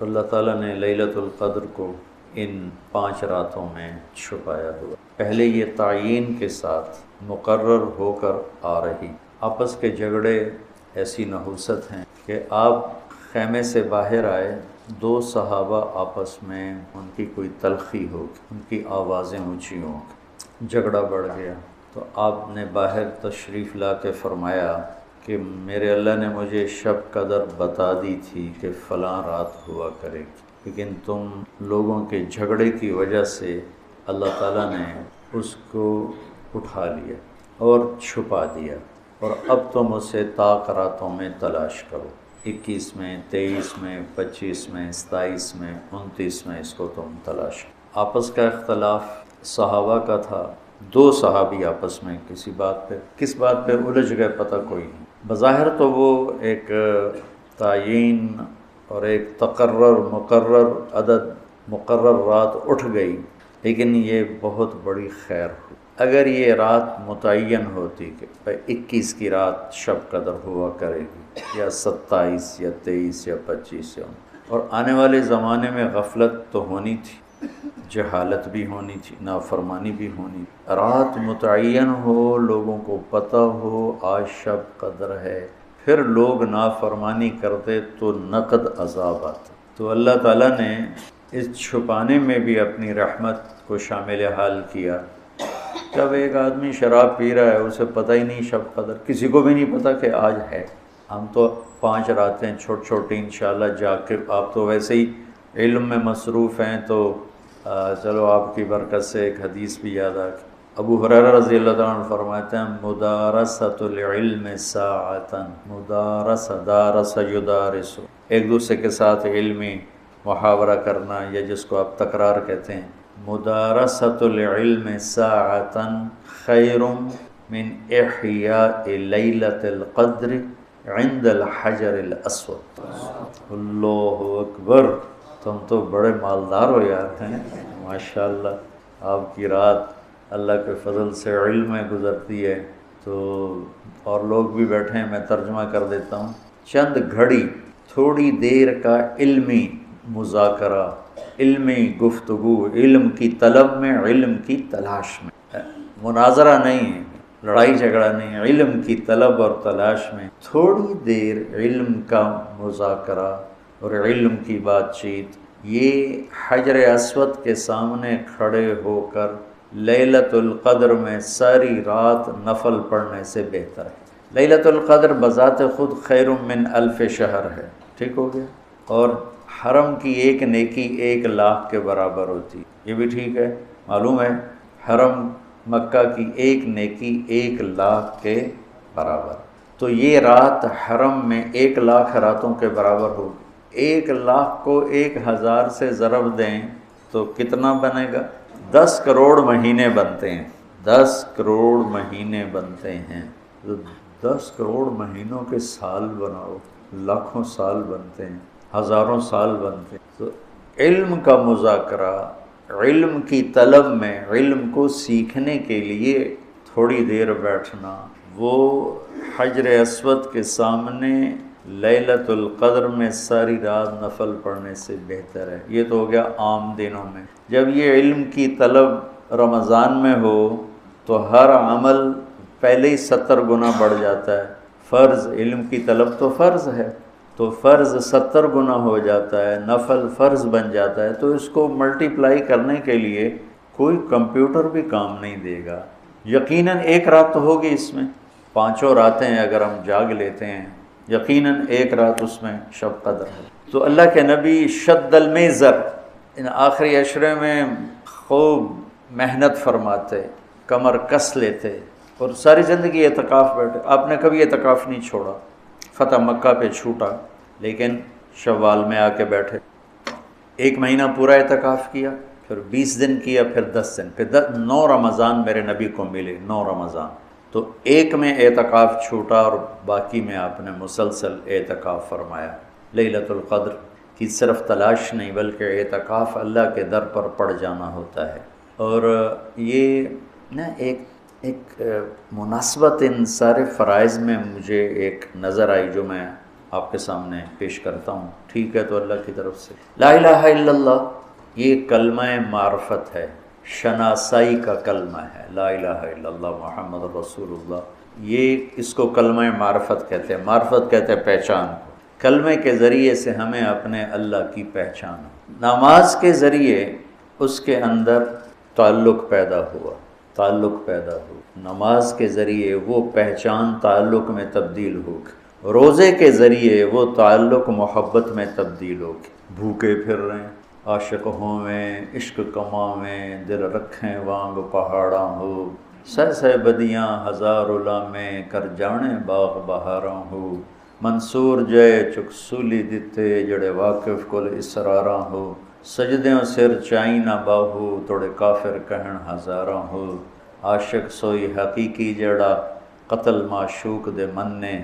اللہ تعالیٰ نے لیلۃ القدر کو ان 5 راتوں میں چھپایا ہوا۔ پہلے یہ تعیین کے ساتھ مقرر ہو کر آ رہی۔ آپس کے جھگڑے ایسی نحوست ہیں کہ آپ خیمے سے باہر آئے، 2 صحابہ آپس میں ان کی کوئی تلخی ہوگی، ان کی آوازیں اونچی ہوں گی، جھگڑا بڑھ گیا تو آپ نے باہر تشریف لا کے فرمایا کہ میرے اللہ نے مجھے شب قدر بتا دی تھی کہ فلاں رات ہوا کرے گی، لیکن تم لوگوں کے جھگڑے کی وجہ سے اللہ تعالیٰ نے اس کو اٹھا لیا اور چھپا دیا، اور اب تم اسے طاق راتوں میں تلاش کرو، 21 میں، 23 میں، 25 میں، 27 میں، 29 میں اس کو تم تلاش کرو۔ آپس کا اختلاف صحابہ کا تھا، 2 صحابی آپس میں کس بات پہ الجھ گئے پتہ کوئی نہیں۔ بظاہر تو وہ ایک تعیین اور ایک مقرر عدد مقرر رات اٹھ گئی، لیکن یہ بہت بڑی خیر ہوئی۔ اگر یہ رات متعین ہوتی کہ 21 کی رات شب قدر ہوا کرے گی، یا 27 یا 23 یا 25 اور آنے والے زمانے میں غفلت تو ہونی تھی، جہالت بھی ہونی تھی، نافرمانی بھی ہونی تھی۔ رات متعین ہو، لوگوں کو پتہ ہو آج شب قدر ہے، پھر لوگ نافرمانی کرتے تو نقد عذاب آتا۔ تو اللہ تعالیٰ نے اس چھپانے میں بھی اپنی رحمت کو شامل حال کیا۔ جب ایک آدمی شراب پی رہا ہے، اسے پتہ ہی نہیں شب قدر، کسی کو بھی نہیں پتہ کہ آج ہے۔ ہم تو 5 راتیں چھوٹی انشاءاللہ جا کے، آپ تو ویسے ہی علم میں مصروف ہیں، تو چلو آپ کی برکت سے ایک حدیث بھی یاد آ گئی۔ ابو ہریرہ رضی اللہ تعالیٰ عنہ فرماتے ہیں مدارست العلم ساعتاً، دارس یدارس، ایک دوسرے کے ساتھ علمی محاورہ کرنا، یا جس کو آپ تکرار کہتے ہیں، مدارست العلم ساعتاً خیر من احیاء لیلۃ القدر عند الحجر الاسود۔ اللہ اکبر، تم تو بڑے مالدار ہو یار ہیں، ماشاءاللہ۔ آپ کی رات اللہ کے فضل سے علم میں گزرتی ہے، تو اور لوگ بھی بیٹھے ہیں، میں ترجمہ کر دیتا ہوں۔ چند گھڑی، تھوڑی دیر کا علمی مذاکرہ، علمی گفتگو، علم کی طلب میں، علم کی تلاش میں، مناظرہ نہیں ہے، لڑائی جھگڑا نہیں ہے، علم کی طلب اور تلاش میں تھوڑی دیر علم کا مذاکرہ اور علم کی بات چیت، یہ حجر اسود کے سامنے کھڑے ہو کر لیلۃ القدر میں ساری رات نفل پڑھنے سے بہتر ہے۔ لیلۃ القدر بذات خود خیر من الف شہر ہے، ٹھیک ہو گیا، اور حرم کی ایک نیکی 1 لاکھ کے برابر ہوتی، یہ بھی ٹھیک ہے، معلوم ہے، حرم مکہ کی ایک نیکی 1 لاکھ کے برابر، تو یہ رات حرم میں 1 لاکھ راتوں کے برابر ہوگی۔ 1 لاکھ کو 1000 سے ضرب دیں تو کتنا بنے گا؟ 10 کروڑ مہینے بنتے ہیں، 10 کروڑ مہینے بنتے ہیں، تو 10 کروڑ مہینوں کے سال بناؤ، لاکھوں سال بنتے ہیں، ہزاروں سال بنتے ہیں۔ تو علم کا مذاکرہ، علم کی طلب میں، علم کو سیکھنے کے لیے تھوڑی دیر بیٹھنا، وہ حجر اسود کے سامنے لیلۃ القدر میں ساری رات نفل پڑھنے سے بہتر ہے۔ یہ تو ہو گیا عام دنوں میں۔ جب یہ علم کی طلب رمضان میں ہو تو ہر عمل پہلے ہی 70 گنا بڑھ جاتا ہے۔ فرض، علم کی طلب تو فرض ہے، تو فرض 70 گنا ہو جاتا ہے، نفل فرض بن جاتا ہے، تو اس کو ملٹیپلائی کرنے کے لیے کوئی کمپیوٹر بھی کام نہیں دے گا۔ یقیناً 1 رات تو ہوگی اس میں، 5 راتیں اگر ہم جاگ لیتے ہیں، یقیناً 1 رات اس میں شب قدر ہے۔ تو اللہ کے نبی شد المیزر، ان آخری عشرے میں خوب محنت فرماتے، کمر کس لیتے، اور ساری زندگی اعتکاف بیٹھے۔ آپ نے کبھی اعتکاف نہیں چھوڑا، فتح مکہ پہ چھوٹا، لیکن شوال میں آ کے بیٹھے، 1 مہینہ پورا اعتکاف کیا، پھر 20 دن کیا، پھر 10 دن، پھر 9 رمضان میرے نبی کو ملے، 9 رمضان۔ تو 1 میں اعتکاف چھوٹا اور باقی میں آپ نے مسلسل اعتکاف فرمایا۔ لیلۃ القدر کی صرف تلاش نہیں بلکہ اعتکاف اللہ کے در پر پڑ جانا ہوتا ہے۔ اور یہ نا ایک مناسبت ان سارے فرائض میں مجھے ایک نظر آئی جو میں آپ کے سامنے پیش کرتا ہوں، ٹھیک ہے؟ تو اللہ کی طرف سے لا الہ الا اللہ یہ کلمہ معرفت ہے، شناسائی کا کلمہ ہے، لا الہ الا اللہ محمد رسول اللہ، یہ اس کو کلمہ معرفت کہتے ہیں۔ معرفت کہتے ہیں پہچان کو۔ کلمے کے ذریعے سے ہمیں اپنے اللہ کی پہچان، نماز کے ذریعے اس کے اندر تعلق پیدا ہوا، تعلق پیدا ہوا، نماز کے ذریعے وہ پہچان تعلق میں تبدیل ہوگی، روزے کے ذریعے وہ تعلق محبت میں تبدیل ہوگی۔ بھوکے پھر رہے ہیں، عاشق ہوویں عشق کماویں، دل رکھیں وانگ پہاڑاں ہو، سہ سہ بدیاں ہزار علامیں، کر جانے باغ بہاراں ہو، منصور جے چک سولی دتے جڑے واقف کل اسراراں ہو، سجدیوں سر چائی نہ باہو توڑے کافر کہن ہزاراں ہو، عاشق سوئی حقیقی جڑا قتل معشوق دے مننے،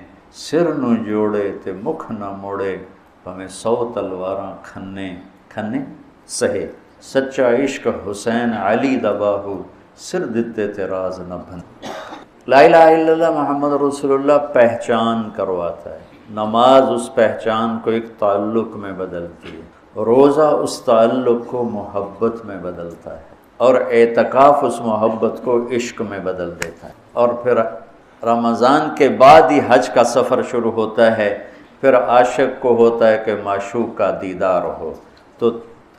سر نو جوڑے تے مکھ نہ موڑے، ہمیں 100 تلواراں کھنے کھنے سہے، سچا عشق حسین علی دا باہو، سر دتے تے راز نہ بھن۔ لا الہ الا اللہ محمد رسول اللہ پہچان کرواتا ہے، نماز اس پہچان کو ایک تعلق میں بدلتی ہے، روزہ اس تعلق کو محبت میں بدلتا ہے، اور اعتکاف اس محبت کو عشق میں بدل دیتا ہے، اور پھر رمضان کے بعد ہی حج کا سفر شروع ہوتا ہے، پھر عاشق کو ہوتا ہے کہ معشوق کا دیدار ہو، تو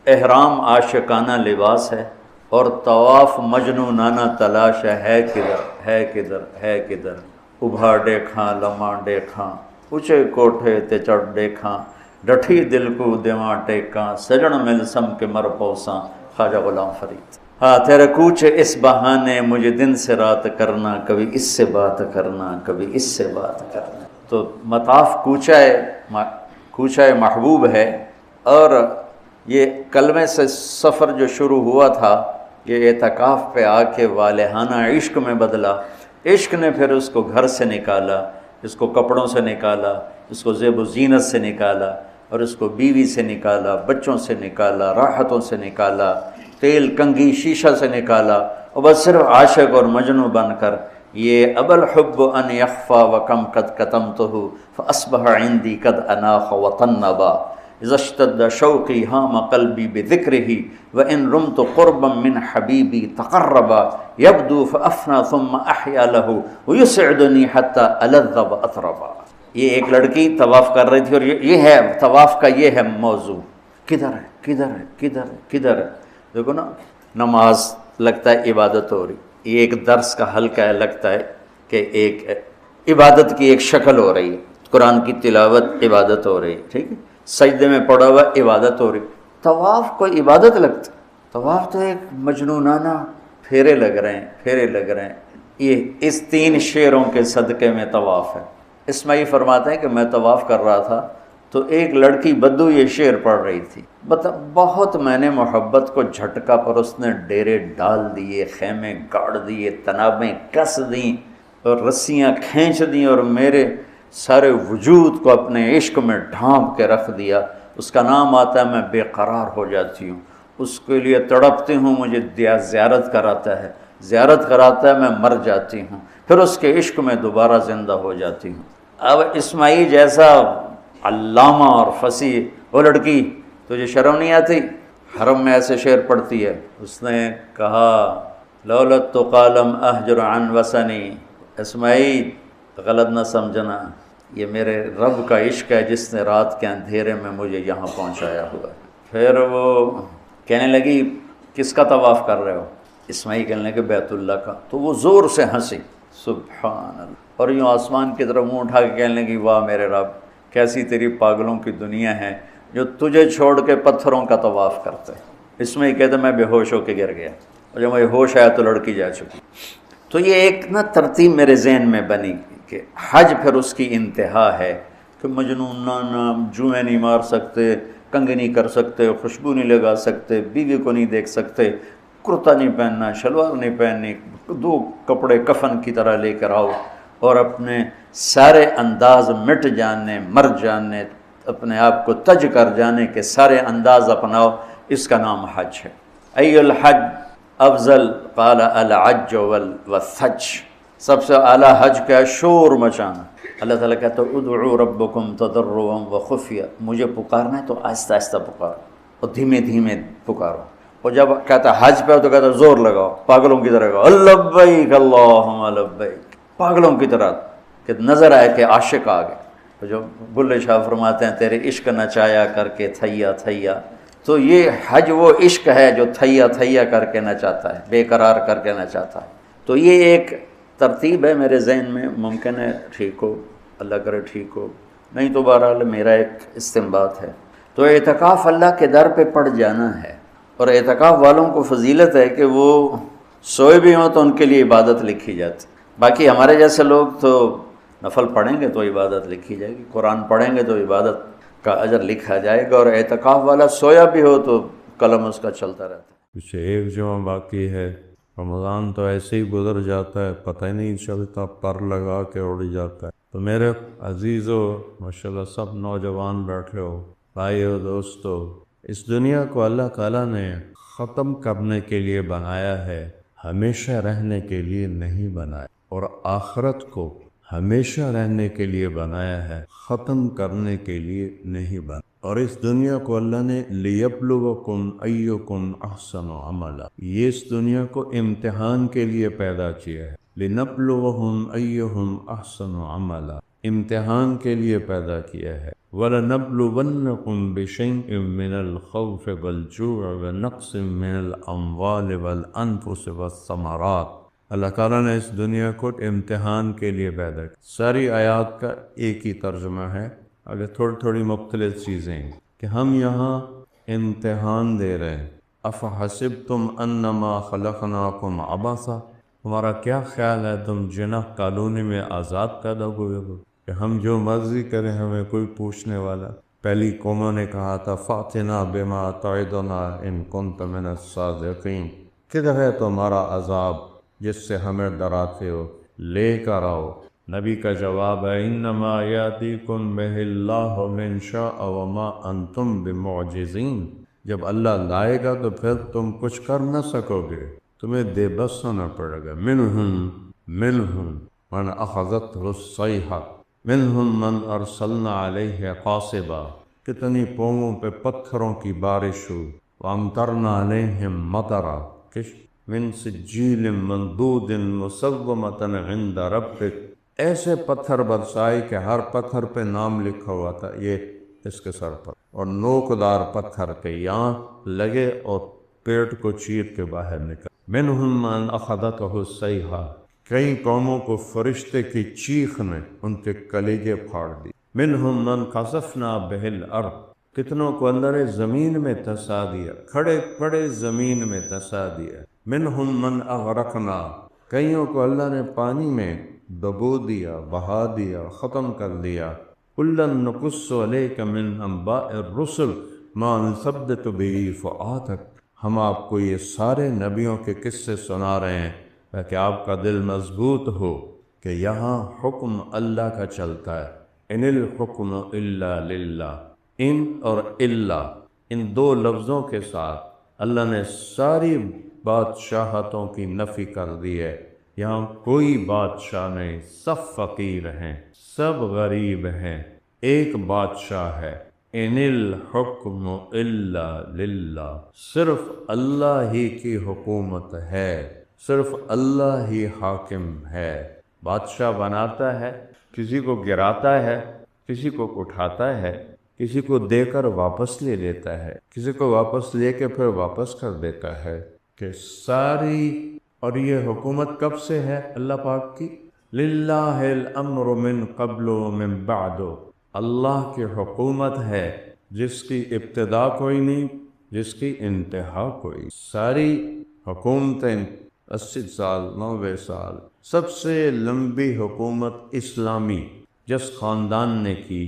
احرام عاشقانہ لباس ہے، اور طواف مجنونانہ تلاش ہے کدھر ہے کدھر ہے کدھر، ابھا ڈیکھاں لماں ڈیکھاں، اونچے کوٹھے تے چڑھ ڈیکھاں، ڈٹھی دل کو دیواں ٹیکاں، سجن مل سم کے مر پوساں، خواجہ غلام فرید۔ ہاں تیرے کوچے اس بہانے مجھے دن سے رات کرنا، کبھی اس سے بات کرنا کبھی اس سے بات کرنا۔ تو مطاف کوچہ محبوب ہے، اور یہ کلمے سے سفر جو شروع ہوا تھا یہ اعتکاف پہ آ کے والہانہ عشق میں بدلا، عشق نے پھر اس کو گھر سے نکالا، اس کو کپڑوں سے نکالا، اس کو زیب و زینت سے نکالا، اور اس کو بیوی سے نکالا، بچوں سے نکالا، راحتوں سے نکالا، تیل کنگھی شیشہ سے نکالا، اور بس صرف عاشق اور مجنوں بن کر یہ ابل حب ان یخفا وکم قد کتمتہ فاصبح عندی قد اناخ وطنبا اذا اشتد شوقی ہام قلبی بذکرہ وان رمت قربا من حبیبی تقربا یبدو فافنا ثم احیا لہ ویسعدنی حتی الذ واطربا۔ یہ ایک لڑکی طواف کر رہی تھی، اور یہ ہے طواف کا یہ ہے موضوع، کدھر ہے کدھر ہے کدھر ہے کدھر ہے۔ دیکھو نا، نماز لگتا ہے عبادت ہو رہی، یہ ایک درس کا حلقہ ہے، لگتا ہے کہ ایک عبادت کی ایک شکل ہو رہی ہے، قرآن کی تلاوت عبادت ہو رہی، ٹھیک ہے، سجدے میں پڑا ہوا عبادت ہو رہی۔ طواف کو عبادت لگتا، طواف تو ایک مجنونانہ پھیرے لگ رہے ہیں، پھیرے لگ رہے ہیں۔ یہ اس 3 شعروں کے صدقے میں طواف ہے۔ اسماعیل فرماتے ہیں کہ میں طواف کر رہا تھا تو ایک لڑکی بدو یہ شعر پڑھ رہی تھی، بہت میں نے محبت کو جھٹکا، پر اس نے ڈیرے ڈال دیے، خیمے گاڑ دیے، تنابیں کس دیں اور رسیاں کھینچ دیں، اور میرے سارے وجود کو اپنے عشق میں ڈھانپ کے رکھ دیا۔ اس کا نام آتا ہے میں بے قرار ہو جاتی ہوں، اس کے لیے تڑپتی ہوں، مجھے زیارت کراتا ہے، زیارت کراتا ہے، میں مر جاتی ہوں، پھر اس کے عشق میں دوبارہ زندہ ہو جاتی ہوں۔ اب اسماعیل جیسا علامہ اور فصیح وہ لڑکی تجھے شرم نہیں آتی؟ حرم میں ایسے شعر پڑھتی ہے۔ اس نے کہا لولت تو قالم احجر عن وسنی، اسماعیل غلط نہ سمجھنا، یہ میرے رب کا عشق ہے جس نے رات کے اندھیرے میں مجھے یہاں پہنچایا ہوا ہے۔ پھر وہ کہنے لگی کس کا طواف کر رہے ہو؟ اسماعیل کہنے لگے بیت اللہ کا۔ تو وہ زور سے ہنسی، سبحان اللہ، اور یوں آسمان کی طرف منہ اٹھا کے کہنے لگی واہ میرے رب، کیسی تیری پاگلوں کی دنیا ہے جو تجھے چھوڑ کے پتھروں کا طواف کرتے۔ اس میں یہ کہتے میں بے ہوش ہو کے گر گیا، اور جب مجھے ہوش آیا تو لڑکی جا چکی۔ تو یہ ایک ترتیب میرے ذہن میں بنی کہ حج پھر اس کی انتہا ہے کہ مجنونانہ، جوئیں نہیں مار سکتے، کنگھی نہیں کر سکتے، خوشبو نہیں لگا سکتے، بیوی کو نہیں دیکھ سکتے، کرتا نہیں پہننا، شلوار نہیں پہننی، 2 کپڑے کفن کی طرح لے کر آؤ، اور اپنے سارے انداز مٹ جانے، مر جانے، اپنے آپ کو تج کر جانے کے سارے انداز اپناؤ، اس کا نام حج ہے۔ ای الحج افضل قال العج والثج، سب سے اعلیٰ حج کیا ہے؟ شور مچانا۔ اللہ تعالیٰ کہتا ہے ادعوا ربکم تضرعا وخفیہ، مجھے پکارنا ہے تو آہستہ آہستہ پکارو اور دھیمے دھیمے پکارو، اور جب کہتا ہے حج پہ تو کہتا ہے زور لگاؤ، پاگلوں کی طرح کہو لبیک اللہم لبیک، پاگلوں کی طرح، کہ نظر آئے کہ عاشق آ گئے۔ تو جو بلے شاہ فرماتے ہیں تیرے عشق نچایا کر کے تھیا تھیا، تو یہ حج وہ عشق ہے جو تھیا تھیا کر کے نچاتا ہے، بے قرار کر کے نچاتا ہے۔ تو یہ ایک ترتیب ہے میرے ذہن میں، ممکن ہے ٹھیک ہو، اللہ کرے ٹھیک ہو، نہیں تو بہرحال میرا ایک استنباط ہے۔ تو اعتکاف اللہ کے در پہ پڑ جانا ہے، اور اعتکاف والوں کو فضیلت ہے کہ وہ سوئے بھی ہوں تو ان کے لیے عبادت لکھی جاتی۔ باقی ہمارے جیسے لوگ تو نفل پڑھیں گے تو عبادت لکھی جائے گی، قرآن پڑھیں گے تو عبادت کا اجر لکھا جائے گا، اور اعتکاف والا سویا بھی ہو تو قلم اس کا چلتا رہتا ہے۔ کچھ ایک جمعہ باقی ہے، رمضان تو ایسے ہی گزر جاتا ہے، پتہ ہی نہیں چلتا، پر لگا کے اڑ جاتا ہے۔ تو میرے عزیزو، ماشاءاللہ سب نوجوان بیٹھے ہو، بھائیو، دوستو، اس دنیا کو اللہ تعالیٰ نے ختم کرنے کے لیے بنایا ہے، ہمیشہ رہنے کے لیے نہیں بنایا، اور آخرت کو ہمیشہ رہنے کے لیے بنایا ہے، ختم کرنے کے لیے نہیں بنایا۔ اور اس دنیا کو اللہ نے لیبلوکم ایکم احسن عملا، یہ اس دنیا کو امتحان کے لیے پیدا کیا ہے، لنبلوہم ایہم احسن عملا، امتحان کے لیے پیدا کیا ہے۔ وَلَنَبْلُوَنَّكُمْ بِشَيْءٍ مِّنَ الْخَوْفِ وَالْجُوعِ وَنَقْصٍ مِّنَ الْأَمْوَالِ وَالْأَنفُسِ وَالثَّمَرَاتِ۔ اللہ تعالیٰ نے اس دنیا کو امتحان کے لیے پیدا کیا۔ ساری آیات کا ایک ہی ترجمہ ہے، اگر تھوڑی تھوڑی مختلف چیزیں ہیں کہ ہم یہاں امتحان دے رہے ہیں۔ افحسبتم انما خلقناکم عبثا، تمہارا کیا خیال ہے تم جناح کالونی میں آزاد پیدا ہوئے ہو کہ ہم جو مرضی کریں ہمیں کوئی پوچھنے والا؟ پہلی قوموں نے کہا تھا فاتنا بما تعدنا ان کنت من الصادقین، کدھر ہے تمہارا عذاب جس سے ہمیں ڈراتے ہو، لے کر آؤ۔ نبی کا جواب ہے انما یاتیکم بہ اللہ من شاء وما انتم بمعجزین، جب اللہ لائے گا تو پھر تم کچھ کر نہ سکو گے، تمہیں بے بس ہونا پڑے گا۔ منہم من اخذتہ الصیحہ منہم من ارسلنا علیہ قاصبا، کتنی قوموں پہ پتھروں کی بارش ہوئی، وامطرنا علیہم مطرا من سجیل منضود مسومۃ عند ربک، ایسے پتھر برسائے کہ ہر پتھر پہ نام لکھا ہوا تھا، یہ اس کے سر پر، اور نوکدار پتھر کے یہاں لگے اور پیٹ کو چیر کے باہر نکل۔ منہم من اخذتہ الصیحہ، کئی قوموں کو فرشتے کی چیخ نے ان کے کلیجے پھاڑ دی۔ منہم من خسفنا بہ الارض، کتنوں کو اللہ نے زمین میں دھسا دیا، کھڑے کھڑے زمین میں دھسا دیا۔ منہم من اغرقنا، کئیوں کو اللہ نے پانی میں ڈبو دیا، بہا دیا، ختم کر دیا۔ کلا نقص علیک من انباء الرسل ما نثبت به فؤادک، ہم آپ کو یہ سارے نبیوں کے قصے سنا رہے ہیں تاکہ آپ کا دل مضبوط ہو کہ یہاں حکم اللہ کا چلتا ہے۔ ان الحکم الا للہ، ان اور الا، ان دو لفظوں کے ساتھ اللہ نے ساری بادشاہتوں کی نفی کر دی ہے۔ یہاں کوئی بادشاہ نہیں، سب فقیر ہیں، سب غریب ہیں، ایک بادشاہ ہے۔ ان الحکم الا للہ، صرف اللہ ہی کی حکومت ہے، صرف اللہ ہی حاکم ہے۔ بادشاہ بناتا ہے، کسی کو گراتا ہے، کسی کو اٹھاتا ہے، کسی کو دے کر واپس لے لیتا ہے، کسی کو واپس لے کے پھر واپس کر دیتا ہے، کہ ساری، اور یہ حکومت کب سے ہے اللہ پاک کی؟ للہ الامر من قبل و من بعد، اللہ کی حکومت ہے جس کی ابتدا کوئی نہیں، جس کی انتہا کوئی۔ ساری حکومتیں 80 سال 90 سال، سب سے لمبی حکومت اسلامی جس خاندان نے کی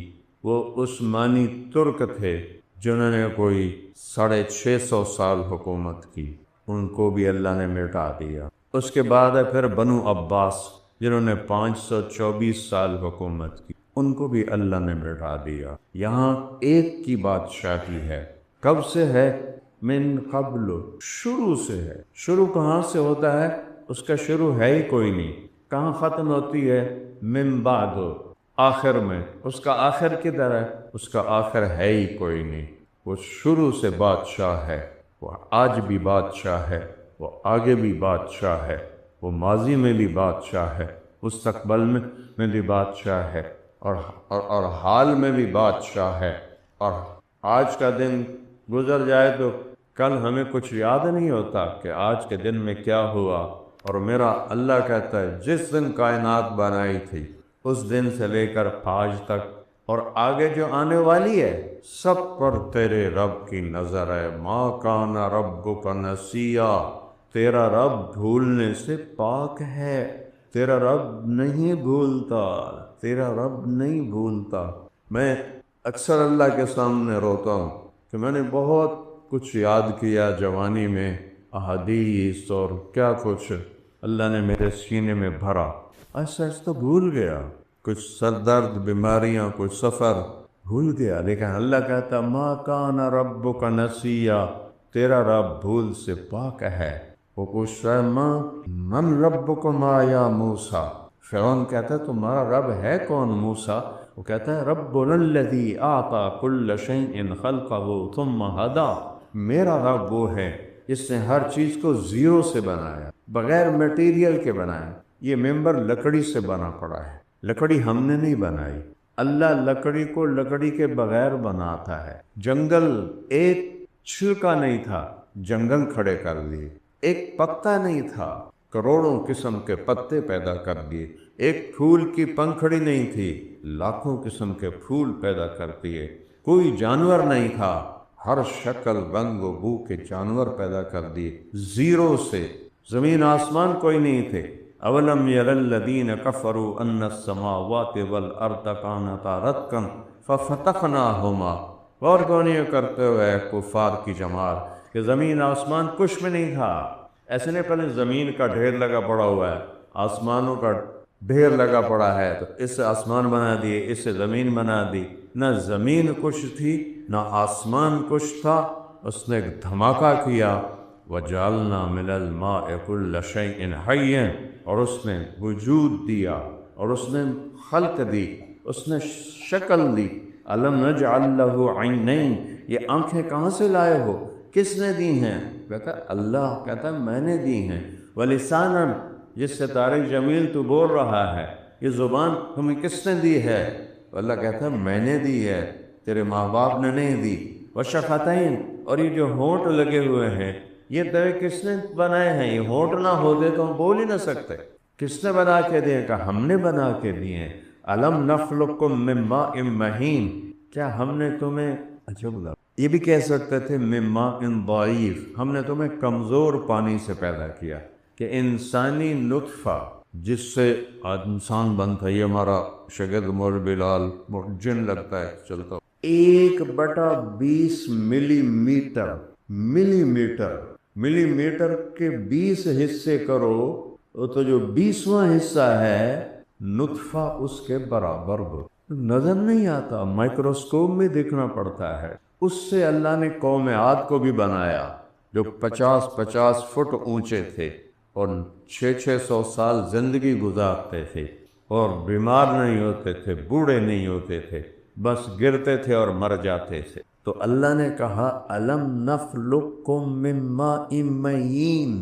وہ عثمانی ترک تھے، جنہوں نے کوئی 650 سال حکومت کی، ان کو بھی اللہ نے مٹا دیا۔ اس کے بعد ہے پھر بنو عباس، جنہوں نے 524 سال حکومت کی، ان کو بھی اللہ نے مٹا دیا۔ یہاں ایک کی بادشاہی ہے، کب سے ہے؟ من قبل، شروع سے ہے۔ شروع کہاں سے ہوتا ہے؟ اس کا شروع ہے ہی کوئی نہیں، کہاں ختم ہوتی ہے؟ من بعد، آخر میں۔ اس کا آخر کدھر ہے؟ اس کا آخر ہے ہی کوئی نہیں۔ وہ شروع سے بادشاہ ہے، وہ آج بھی بادشاہ ہے، وہ آگے بھی بادشاہ ہے، وہ ماضی میں بھی بادشاہ ہے، مستقبل میں بھی بادشاہ ہے، اور حال میں بھی بادشاہ ہے۔ اور آج کا دن گزر جائے تو کل ہمیں کچھ یاد نہیں ہوتا کہ آج کے دن میں کیا ہوا۔ اور میرا اللہ کہتا ہے جس دن کائنات بنائی تھی اس دن سے لے کر آج تک اور آگے جو آنے والی ہے سب پر تیرے رب کی نظر ہے۔ ما کان ربک نسیا، تیرا رب بھولنے سے پاک ہے، تیرا رب نہیں بھولتا، تیرا رب نہیں بھولتا۔ میں اکثر اللہ کے سامنے روتا ہوں کہ میں نے بہت کچھ یاد کیا جوانی میں، احادیث اور کیا کچھ اللہ نے میرے سینے میں بھرا، ایسا ایسا بھول گیا، کچھ سر درد، بیماریاں، کچھ سفر بھول گیا۔ لیکن اللہ کہتا ما کان ربک نسیا، تیرا رب بھول سے پاک ہے۔ وہ پوچھتا ہے من ربکما یا موسیٰ، فرعون کہتا ہے تمہارا رب ہے کون موسیٰ؟ وہ کہتا ہے ربنا الذی اعطی کل شیء خلقہ ثم ہدی، میرا رب وہ ہے جس نے ہر چیز کو زیرو سے بنایا، بغیر میٹیریل کے بنایا۔ یہ ممبر لکڑی سے بنا پڑا ہے، لکڑی ہم نے نہیں بنائی، اللہ لکڑی کو لکڑی کے بغیر بناتا ہے۔ جنگل ایک چھلکا نہیں تھا، جنگل کھڑے کر دیے۔ ایک پتا نہیں تھا، کروڑوں قسم کے پتے پیدا کر دیے۔ ایک پھول کی پنکھڑی نہیں تھی، لاکھوں قسم کے پھول پیدا کر دیے۔ کوئی جانور نہیں تھا، ہر شکل رنگ و بو کے جانور پیدا کر دیے زیرو سے۔ زمین آسمان کوئی نہیں تھے۔ اولم یر الذین کفروا ان السماوات والارض کانتا رتقا ففتقناہما، غور کیوں نہیں کرتے ہوئے کفار کی جماعت کہ زمین آسمان کچھ بھی نہیں تھا۔ ایسے نہیں پہلے زمین کا ڈھیر لگا پڑا ہوا ہے، آسمانوں کا ڈھیر لگا پڑا ہے تو اس سے آسمان بنا دیے، اس سے زمین بنا دی۔ نہ زمین کچھ تھی نہ آسمان کچھ تھا، اس نے ایک دھماکہ کیا۔ وَجَعَلْنَا مِنَ الْمَاءِ كُلَّ شَيْءٍ حَيٍّ، اور اس نے وجود دیا اور اس نے خلق دی، اس نے شکل دی۔ أَلَمْ نَجْعَلْ لَهُ عَيْنَيْن، یہ آنکھیں کہاں سے لائے ہو؟ کس نے دی ہیں؟ کہتا اللہ کہتا میں نے دی ہیں۔ وَلِسَانًا، جس سے طارق جمیل تو بول رہا ہے، یہ زبان تمہیں کس نے دی ہے؟ اللہ کہتا میں نے دی ہے، تیرے ماں باپ نے نہیں دی۔ وَشَفَتَيْن، اور یہ جو ہونٹ لگے ہوئے ہیں یہ تیرے کس نے بنائے ہیں؟ یہ ہونٹ نہ ہوتے تو ہم بول ہی نہ سکتے۔ کس نے بنا کے دیے؟ کہ ہم نے بنا کے دیے ہیں۔ أَلَمْ نَخْلُقكُم مِّن مَّاءٍ مَّهِينٍ، کیا ہم نے تمہیں یہ بھی کہہ سکتے تھے مِّن مَّاءٍ ضَعِيفٍ، ہم نے تمہیں کمزور پانی سے پیدا کیا، کہ انسانی نطفہ جس سے انسان بنتا ہے۔ یہ ہمارا شگرد مول بلال جن لگتا ہے چلتا 1/20 ملی میٹر کے 20 حصے کرو تو جو 20واں حصہ ہے نطفہ اس کے برابر ہو، نظر نہیں آتا، مائکروسکوپ میں دیکھنا پڑتا ہے۔ اس سے اللہ نے قوم عاد کو بھی بنایا جو 50 فٹ اونچے تھے اور 600 سال زندگی گزارتے تھے اور بیمار نہیں ہوتے تھے، بوڑھے نہیں ہوتے تھے، بس گرتے تھے اور مر جاتے تھے۔ تو اللہ نے کہا أَلَمْ نَخْلُقكُم مِّن مَّاءٍ مَّهِينٍ،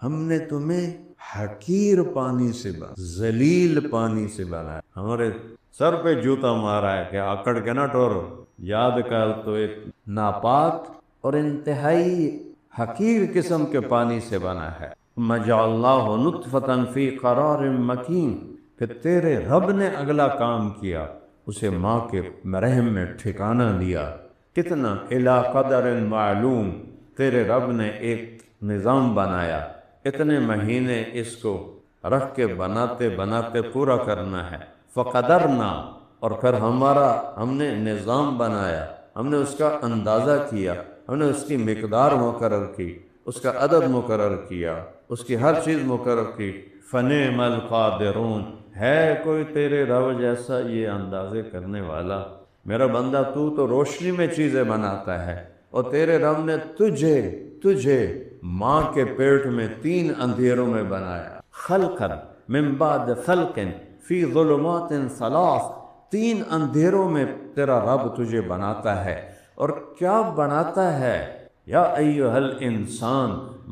ہم نے تمہیں حقیر پانی سے ذلیل پانی سے بنایا۔ ہمارے سر پہ جوتا مارا ہے کہ آکڑ کے نہ ٹورو، یاد کر تو ایک ناپاک اور انتہائی حقیر قسم کے پانی سے بنا ہے۔ مَجَعَلْنَاهُ نُطْفَةً فِي قَرَارٍ مَّكِينٍ، پھر تیرے رب نے اگلا کام کیا، اسے ماں کے رحم میں ٹھکانہ دیا۔ کتنا؟ إِلَىٰ قَدَرٍ مَّعْلُومٍ، تیرے رب نے ایک نظام بنایا، اتنے مہینے اس کو رکھ کے بناتے بناتے پورا کرنا ہے۔ فَقَدَرْنَا، اور پھر ہم نے نظام بنایا، ہم نے اس کا اندازہ کیا، ہم نے اس کی مقدار مقرر کی، اس کا عدد مقرر کیا، اس کی ہر چیز مقرر کی۔ فَنِعْمَ الْقَادِرُونَ، ہے کوئی تیرے رب جیسا یہ اندازے کرنے والا؟ میرا بندہ تو روشنی میں چیزیں بناتا ہے، اور تیرے رب نے تجھے ماں کے پیٹ میں 3 اندھیروں میں بنایا۔ خلقاً، من بعد خلق فی ظلمات ثلاث، 3 اندھیروں میں تیرا رب تجھے بناتا ہے۔ اور کیا بناتا ہے؟ یا ایھا الانسان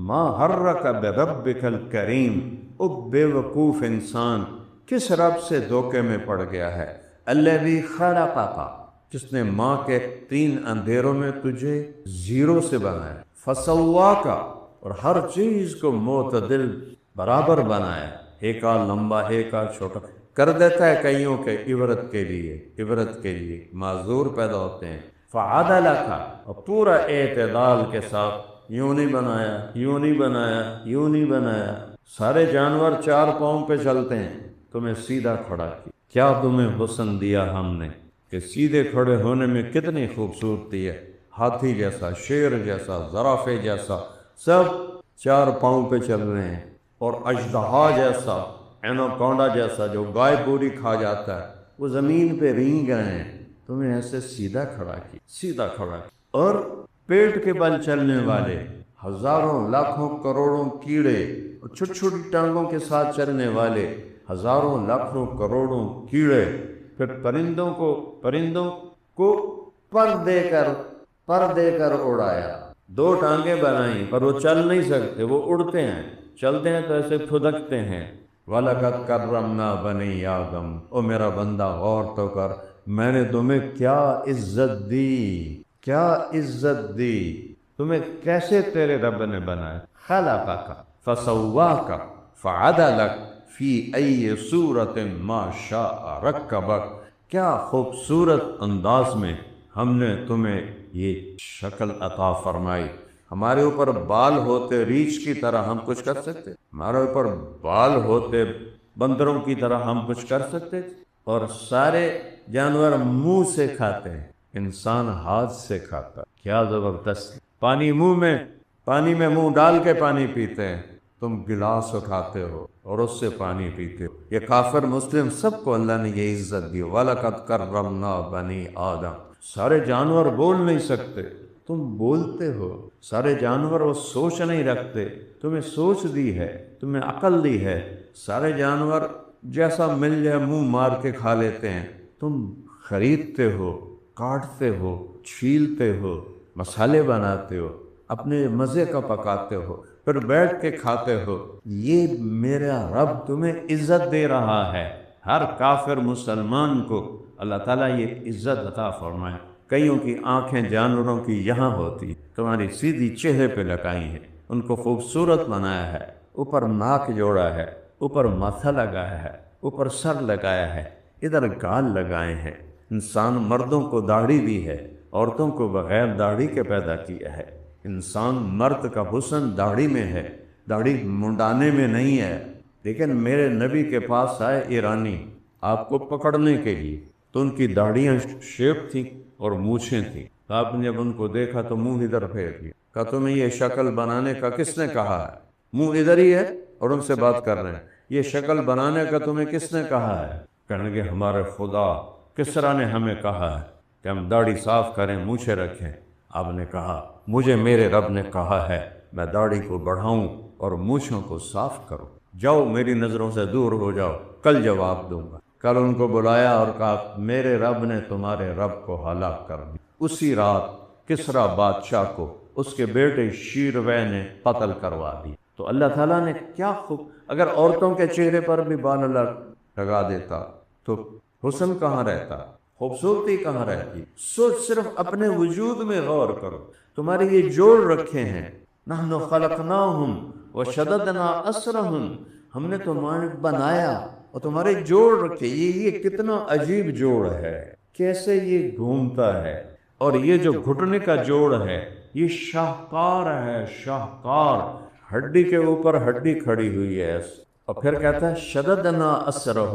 ما حرک بربک الکریم، او بے وقوف انسان کس رب سے دھوکے میں پڑ گیا ہے؟ الذی خلقک، جس نے ماں کے 3 اندھیروں میں تجھے زیرو سے بنایا، فسواک، اور ہر چیز کو معتدل برابر بنایا، ایک لمبا ایک چھوٹا کر دیتا ہے کئیوں کے عبرت کے لیے معذور پیدا ہوتے ہیں۔ فعدلک، اور پورا اعتدال کے ساتھ، یوں نہیں بنایا، سارے جانور 4 پاؤں پہ چلتے ہیں، تمہیں سیدھا کھڑا کیا۔ کیا تمہیں حسن دیا ہم نے کہ سیدھے کھڑے ہونے میں کتنی خوبصورتی ہے، ہاتھی جیسا، شیر جیسا، زرافے جیسا، سب 4 پاؤں پہ چل رہے ہیں، اور اژدہا جیسا، اینوکونڈا جیسا جو گائے پوری کھا جاتا ہے، وہ زمین پہ رینگ گئے ہیں، تمہیں ایسے سیدھا کھڑا کیا۔ اور پیٹ کے بل چلنے والے ہزاروں لاکھوں کروڑوں کیڑے، اور چھوٹی چھوٹی ٹانگوں کے ساتھ چلنے والے ہزاروں لاکھوں کروڑوں کیڑے، پھر پرندوں کو پر دے کر اڑایا، 2 ٹانگیں بنائیں پر وہ چل نہیں سکتے، وہ اڑتے ہیں، چلتے ہیں تو ایسے پھدکتے ہیں۔ وَلَقَدْ كَرَّمْنَا بَنِي آدم، او میرا بندہ غور تو کر، میں نے تمہیں کیا عزت دی، تمہیں کیسے تیرے رب نے بنایا۔ خَلَقَكَ فَسَوَّاكَ فَعَدَلَكَ فِي أَيِّ صُورَةٍ مَا شَاءَ رَكَّبَكَ، کیا خوبصورت انداز میں ہم نے تمہیں یہ شکل عطا فرمائی۔ ہمارے اوپر بال ہوتے ریچھ کی طرح ہم کچھ کر سکتے، ہمارے اوپر بال ہوتے بندروں کی طرح ہم کچھ کر سکتے، اور سارے جانور منہ سے کھاتے ہیں، انسان ہاتھ سے کھاتا۔ کیا زبردست! پانی میں منہ ڈال کے پانی پیتے ہیں، تم گلاس اٹھاتے ہو اور اس سے پانی پیتے ہو۔ یہ کافر مسلم سب کو اللہ نے یہ عزت دی، وَلَقَدْ كَرَّمْنَا بَنِي آدم۔ سارے جانور بول نہیں سکتے، تم بولتے ہو۔ سارے جانور وہ سوچ نہیں رکھتے، تمہیں سوچ دی ہے، تمہیں عقل دی ہے۔ سارے جانور جیسا مل جائے منہ مار کے کھا لیتے ہیں، تم خریدتے ہو، کاٹتے ہو، چھیلتے ہو، مسالے بناتے ہو، اپنے مزے کا پکاتے ہو، پھر بیٹھ کے کھاتے ہو۔ یہ میرا رب تمہیں عزت دے رہا ہے۔ ہر کافر مسلمان کو اللہ تعالیٰ یہ عزت عطا فرمائے۔ کئیوں کی آنکھیں جانوروں کی یہاں ہوتی، تمہاری سیدھی چہرے پہ لگائی ہیں، ان کو خوبصورت بنایا ہے، اوپر ناک جوڑا ہے، اوپر ماتھا لگایا ہے، اوپر سر لگایا ہے، ادھر گال لگائے ہیں۔ انسان مردوں کو داڑھی دی ہے، عورتوں کو بغیر داڑھی کے پیدا کیا ہے۔ انسان مرد کا حسن داڑھی میں ہے، داڑھی منڈانے میں نہیں ہے۔ لیکن میرے نبی کے پاس آئے ایرانی آپ کو پکڑنے کے لیے، تو ان کی داڑھیاں شیپ تھیں اور مونچھیں تھیں۔ آپ نے جب ان کو دیکھا تو منہ ادھر پھیر دیا، کہا تمہیں یہ شکل بنانے کا کس نے کہا ہے؟ منہ ادھر ہی ہے اور ان سے بات کر رہے ہیں، یہ شکل بنانے کا تمہیں کس نے کہا ہے؟ کہنے لگے ہمارے خدا کسریٰ نے ہمیں کہا ہے کہ ہم داڑھی صاف کریں، مونچھیں رکھیں۔ آپ نے کہا مجھے میرے رب نے کہا ہے میں داڑھی کو بڑھاؤں اور مونچھوں کو صاف کروں، جاؤ میری نظروں سے دور ہو جاؤ، کل جواب دوں گا۔ کل ان کو بلایا اور کہا میرے رب نے تمہارے رب کو ہلاک کر دیا۔ اسی رات کسریٰ بادشاہ کو اس کے بیٹے شیروے نے قتل کروا دی۔ تو اللہ تعالیٰ نے کیا خوب، اگر عورتوں کے چہرے پر بھی بال لگا دیتا تو حسن کہاں رہتا، خوبصورتی کہاں رہتی؟ سوچ، صرف اپنے وجود میں غور کرو، تمہارے یہ جوڑ رکھے ہیں، نحن خلقناہم وشددنا اسرہم، ہم نے تمہیں بنایا اور تمہارے جوڑ رکھے۔ یہ کتنا عجیب جوڑ ہے، کیسے یہ گھومتا ہے، اور یہ جو گھٹنے کا جوڑ ہے یہ شاہکار ہے، شاہکار، ہڈی کے اوپر ہڈی کھڑی ہوئی ہے۔ اور پھر کہتا ہے شددنا اسرہ،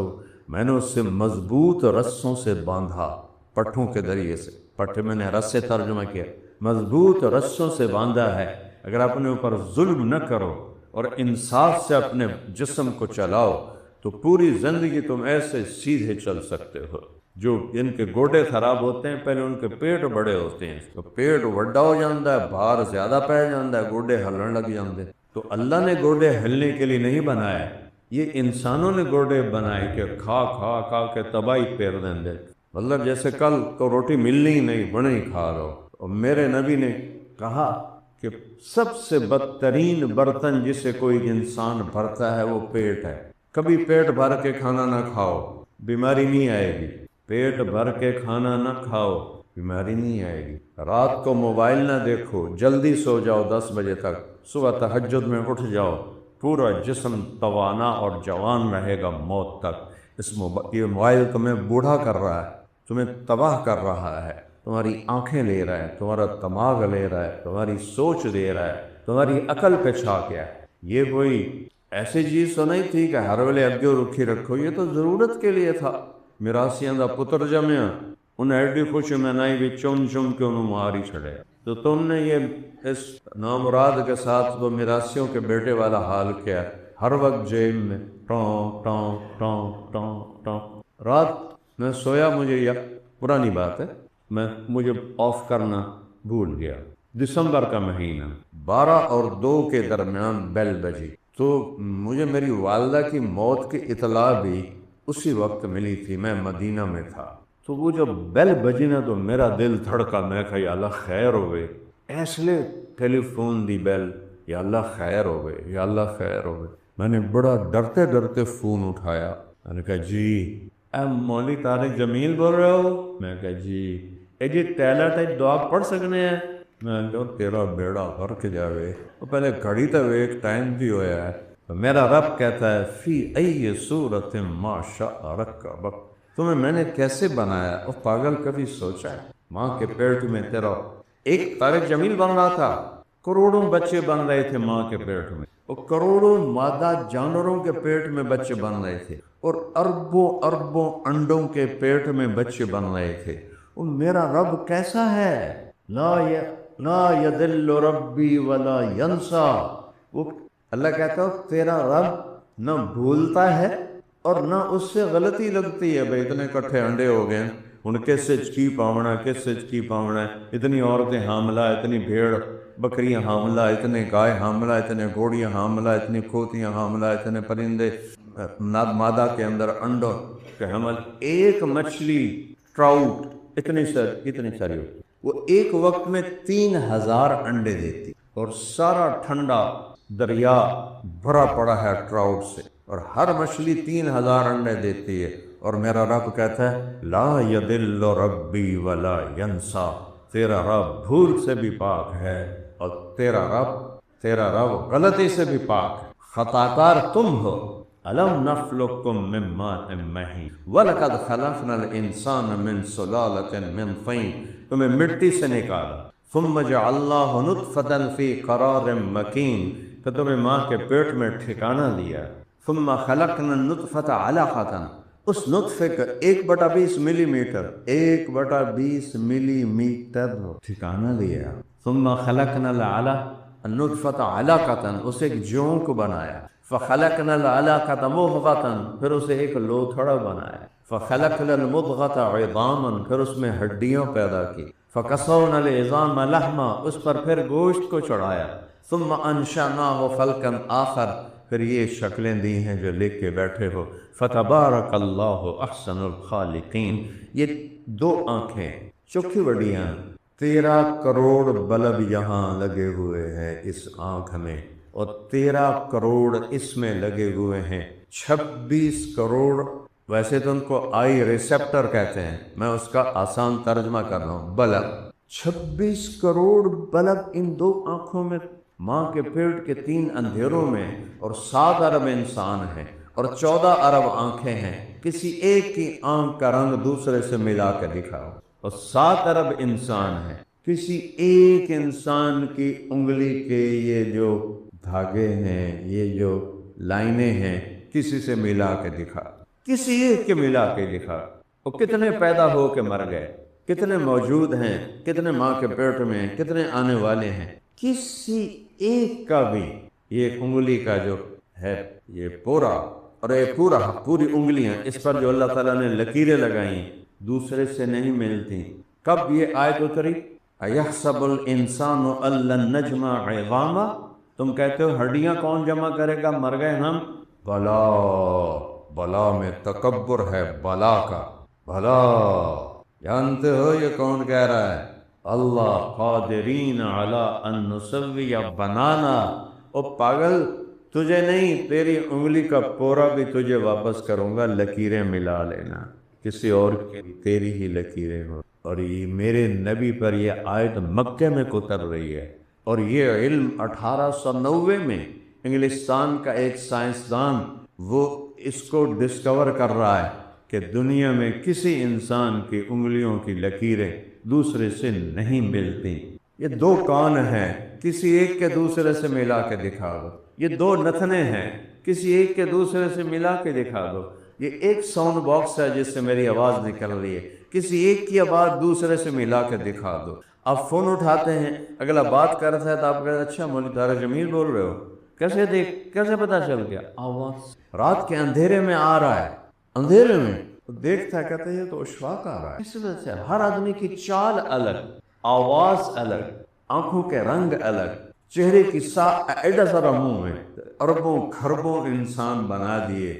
میں نے اس سے مضبوط رسوں سے باندھا، پٹھوں کے ذریعے سے، پٹھے میں نے رس سے ترجمہ کیا، مضبوط رسوں سے باندھا ہے۔ اگر اپنے اوپر ظلم نہ کرو اور انصاف سے اپنے جسم کو چلاؤ تو پوری زندگی تم ایسے سیدھے چل سکتے ہو۔ جو جن کے گوڈے خراب ہوتے ہیں پہلے ان کے پیٹ بڑے ہوتے ہیں، تو پیٹ وڈا ہو جاتا ہے، بھار زیادہ پہ جاتا ہے، گوڈے ہلن لگ جاتے ہیں۔ تو اللہ نے گوڈے ہلنے کے لیے نہیں بنایا، یہ انسانوں نے گوڑے بنائے کہ کھا کھا کھا کے تباہی پیر دیں دے، مطلب جیسے کل کو روٹی ملنی ہی نہیں، بڑے ہی کھا رہو۔ اور میرے نبی نے کہا کہ سب سے بدترین برتن جسے کوئی انسان بھرتا ہے وہ پیٹ ہے۔ کبھی پیٹ بھر کے کھانا نہ کھاؤ، بیماری نہیں آئے گی۔ پیٹ بھر کے کھانا نہ کھاؤ، بیماری نہیں آئے گی۔ رات کو موبائل نہ دیکھو، جلدی سو جاؤ 10 بجے تک، صبح تہجد میں اٹھ جاؤ، پورا جسم توانا اور جوان رہے گا موت تک۔ یہ موبائل تمہیں بوڑھا کر رہا ہے، تمہیں تباہ کر رہا ہے، تمہاری آنکھیں لے رہا ہے، تمہارا دماغ لے رہا ہے، تمہاری سوچ لے رہا ہے، تمہاری عقل پہ چھا گیا ہے۔ یہ کوئی ایسی چیز تو نہیں تھی کہ ہر ویلے اگے رکھی رکھو، یہ تو ضرورت کے لیے تھا۔ میراسیاں دا پتر جمیا، انہیں ایڈی خوش میں نہیں بھی چم چم کے انہوں ماری چھڑے، تو تم نے یہ اس نامراد کے ساتھ وہ میراسیوں کے بیٹے والا حال کیا، ہر وقت جیب میں ٹوں ٹوں ٹوں ٹوں ٹوں۔ رات میں سویا، مجھے یہ پرانی بات ہے، مجھے آف کرنا بھول گیا۔ دسمبر کا مہینہ، 12 اور 2 کے درمیان بیل بجی، تو مجھے میری والدہ کی موت کی اطلاع بھی اسی وقت ملی تھی، میں مدینہ میں تھا۔ تو وہ جب بیل بجی نا تو میرا دل دھڑکا، میں کہا یا اللہ خیر ہوئے، اس لیے ٹیلی فون دی بیل، یا اللہ خیر ہوئے، یا اللہ خیر ہوئے۔ میں نے بڑا ڈرتے ڈرتے فون اٹھایا، میں نے کہا جی اے مولوی طارق جمیل بول رہے ہو؟ میں کہا جی اے جی ٹیلر تے دعا پڑھ سکنے ہیں؟ میں کہا تیرا بیڑا غرق جاوے، وہ پہلے گھڑی تو ایک ٹائم بھی ہویا ہے۔ تو میرا رب کہتا ہے فی ای صورت ما شاء رکبک، تمہیں میں نے کیسے بنایا؟ وہ پاگل کبھی سوچا ہے؟ ماں کے پیٹ میں تیرا ایک طارق جمیل بن رہا تھا، کروڑوں بچے بن رہے تھے ماں کے پیٹ میں، اور کروڑوں مادہ جانوروں کے پیٹ میں بچے بن رہے تھے، اور اربوں اربوں انڈوں کے پیٹ میں بچے بن رہے تھے۔ اور میرا رب کیسا ہے؟ لا یدل ربی ولا ینسا، وہ اللہ کہتا ہے تیرا رب نہ بھولتا ہے اور نہ اس سے غلطی لگتی ہے۔ بھئی اتنے کٹھے انڈے ہو گئے، ان کس سچ کی پاونا، کس سچ کی پاونا ہے، اتنی عورتیں حاملہ، اتنی بھیڑ بکریاں حاملہ، اتنے گائے حاملہ، اتنے گھوڑیاں حاملہ، اتنی کھوتیاں حاملہ، اتنے پرندے مادہ کے اندر انڈوں کے حمل، ایک مچھلی ٹراؤٹ اتنی ساری ہوتی، وہ ایک وقت میں 3000 انڈے دیتی، اور سارا ٹھنڈا دریا بھرا پڑا ہے ٹراؤٹ سے، اور ہر مچھلی 3000 انڈے دیتی ہے۔ اور میرا رب کہتا ہے لا یدل ربی ولا ینسا، تیرا رب بھول سے بھی پاک ہے، اور تیرا رب غلطی سے بھی پاک ہے، خطا کار تم ہو۔ الم نخلقکم من ماء مہین ولقد خلقنا الانسان من سلالۃ من طین، تمہیں مٹی سے نکالا، ثم جعلناہ نطفۃ فی قرار مکین، تو تمہیں ماں کے پیٹ میں ٹھکانہ دیا، ثم خلقنا النطفۃ علقۃ، اس نطفے کا 1/20 ملی میٹر، 1/20 ملی میٹر ٹھکانہ دیا، ثم خلقنا النطفۃ علقۃ، اسے ایک جون کو بنایا، فخلقنا العلقۃ مضغۃ، پھر اسے ایک لوتھڑا بنایا، فخلقنا المضغۃ عظاما، پھر اس میں ہڈیاں پیدا کی، فکسونا العظام لحما، اس پر پھر گوشت کو چڑھایا، ثم انشأناہ خلقا آخر، پھر یہ شکلیں دی ہیں جو لکھ کے بیٹھے ہو، فتبارک اللہ احسن الخالقین۔ یہ 2 آنکھیں چوکھی بڑیاں، 13 کروڑ بلب یہاں لگے ہوئے ہیں اس آنکھ میں، اور 13 کروڑ اس میں لگے ہوئے ہیں، 26 کروڑ، ویسے تو ان کو آئی ریسیپٹر کہتے ہیں، میں اس کا آسان ترجمہ کر رہا ہوں، بلب، 26 کروڑ بلب ان 2 آنکھوں میں، ماں کے پیٹ کے 3 اندھیروں میں، اور 7 ارب انسان ہیں، اور 14 ارب آنکھیں ہیں، کسی ایک کی آنکھ کا رنگ دوسرے سے ملا کے دکھاؤ، اور 7 ارب انسان ہیں، کسی ایک انسان کی انگلی کے یہ جو دھاگے ہیں، یہ جو لائنیں ہیں، کسی سے ملا کے دکھا، کسی ایک کے ملا کے دکھا، اور کتنے پیدا ہو کے مر گئے، کتنے موجود ہیں، کتنے ماں کے پیٹ میں، کتنے آنے والے ہیں، کسی ایک کا بھی یہ انگلی کا جو ہے یہ پورا، اور یہ پوری انگلیاں اس پر جو اللہ تعالیٰ نے لکیریں لگائیں دوسرے سے نہیں ملتی۔ کب یہ آیت اتری؟ اَيَحْسَبُ الْإِنسَانُ أَن لَّن نَّجْمَعَ عِظَامَهُ، تم کہتے ہو ہڈیاں کون جمع کرے گا، مر گئے ہم، بلا، بلا میں تکبر ہے بلا کا، بلا۔ جانتے ہو یہ کون کہہ رہا ہے؟ اللہ، قادرین علی ان نسوی بنانا۔ او پاگل، تجھے نہیں، تیری انگلی کا پورا بھی تجھے واپس کروں گا، لکیریں ملا لینا، کسی اور کی تیری ہی لکیریں ہو۔ اور یہ میرے نبی پر یہ آیت مکے میں اتر رہی ہے، اور یہ علم 1890 میں انگلستان کا ایک سائنسدان وہ اس کو ڈسکور کر رہا ہے کہ دنیا میں کسی انسان کی انگلیوں کی لکیریں دوسرے سے نہیں ملتی۔ یہ دو کان ہیں، کسی ایک کے دوسرے سے ملا کے دکھا دو۔ یہ دو نتنے ہیں، کسی ایک کے دوسرے سے ملا کے دکھا دو۔ یہ ایک ساؤنڈ باکس ہے جس سے میری آواز نکل رہی ہے، کسی ایک کی آواز دوسرے سے ملا کے دکھا دو۔ آپ فون اٹھاتے ہیں، اگلا بات کرتا ہے تو آپ کہتے ہیں اچھا مولوی طارق جمیل بول رہے ہو، کیسے پتا چل گیا؟ آواز رات کے اندھیرے میں آ رہا ہے، اندھیرے میں دیکھتا ہے، کہتا ہے یہ تو اشفاق آ رہا ہے۔ اس وجہ سے ہر آدمی کی چال الگ، آواز الگ، آنکھوں کے رنگ الگ، چہرے کی ایڈا سارا منہ میں اربوں کھربوں انسان بنا دیے،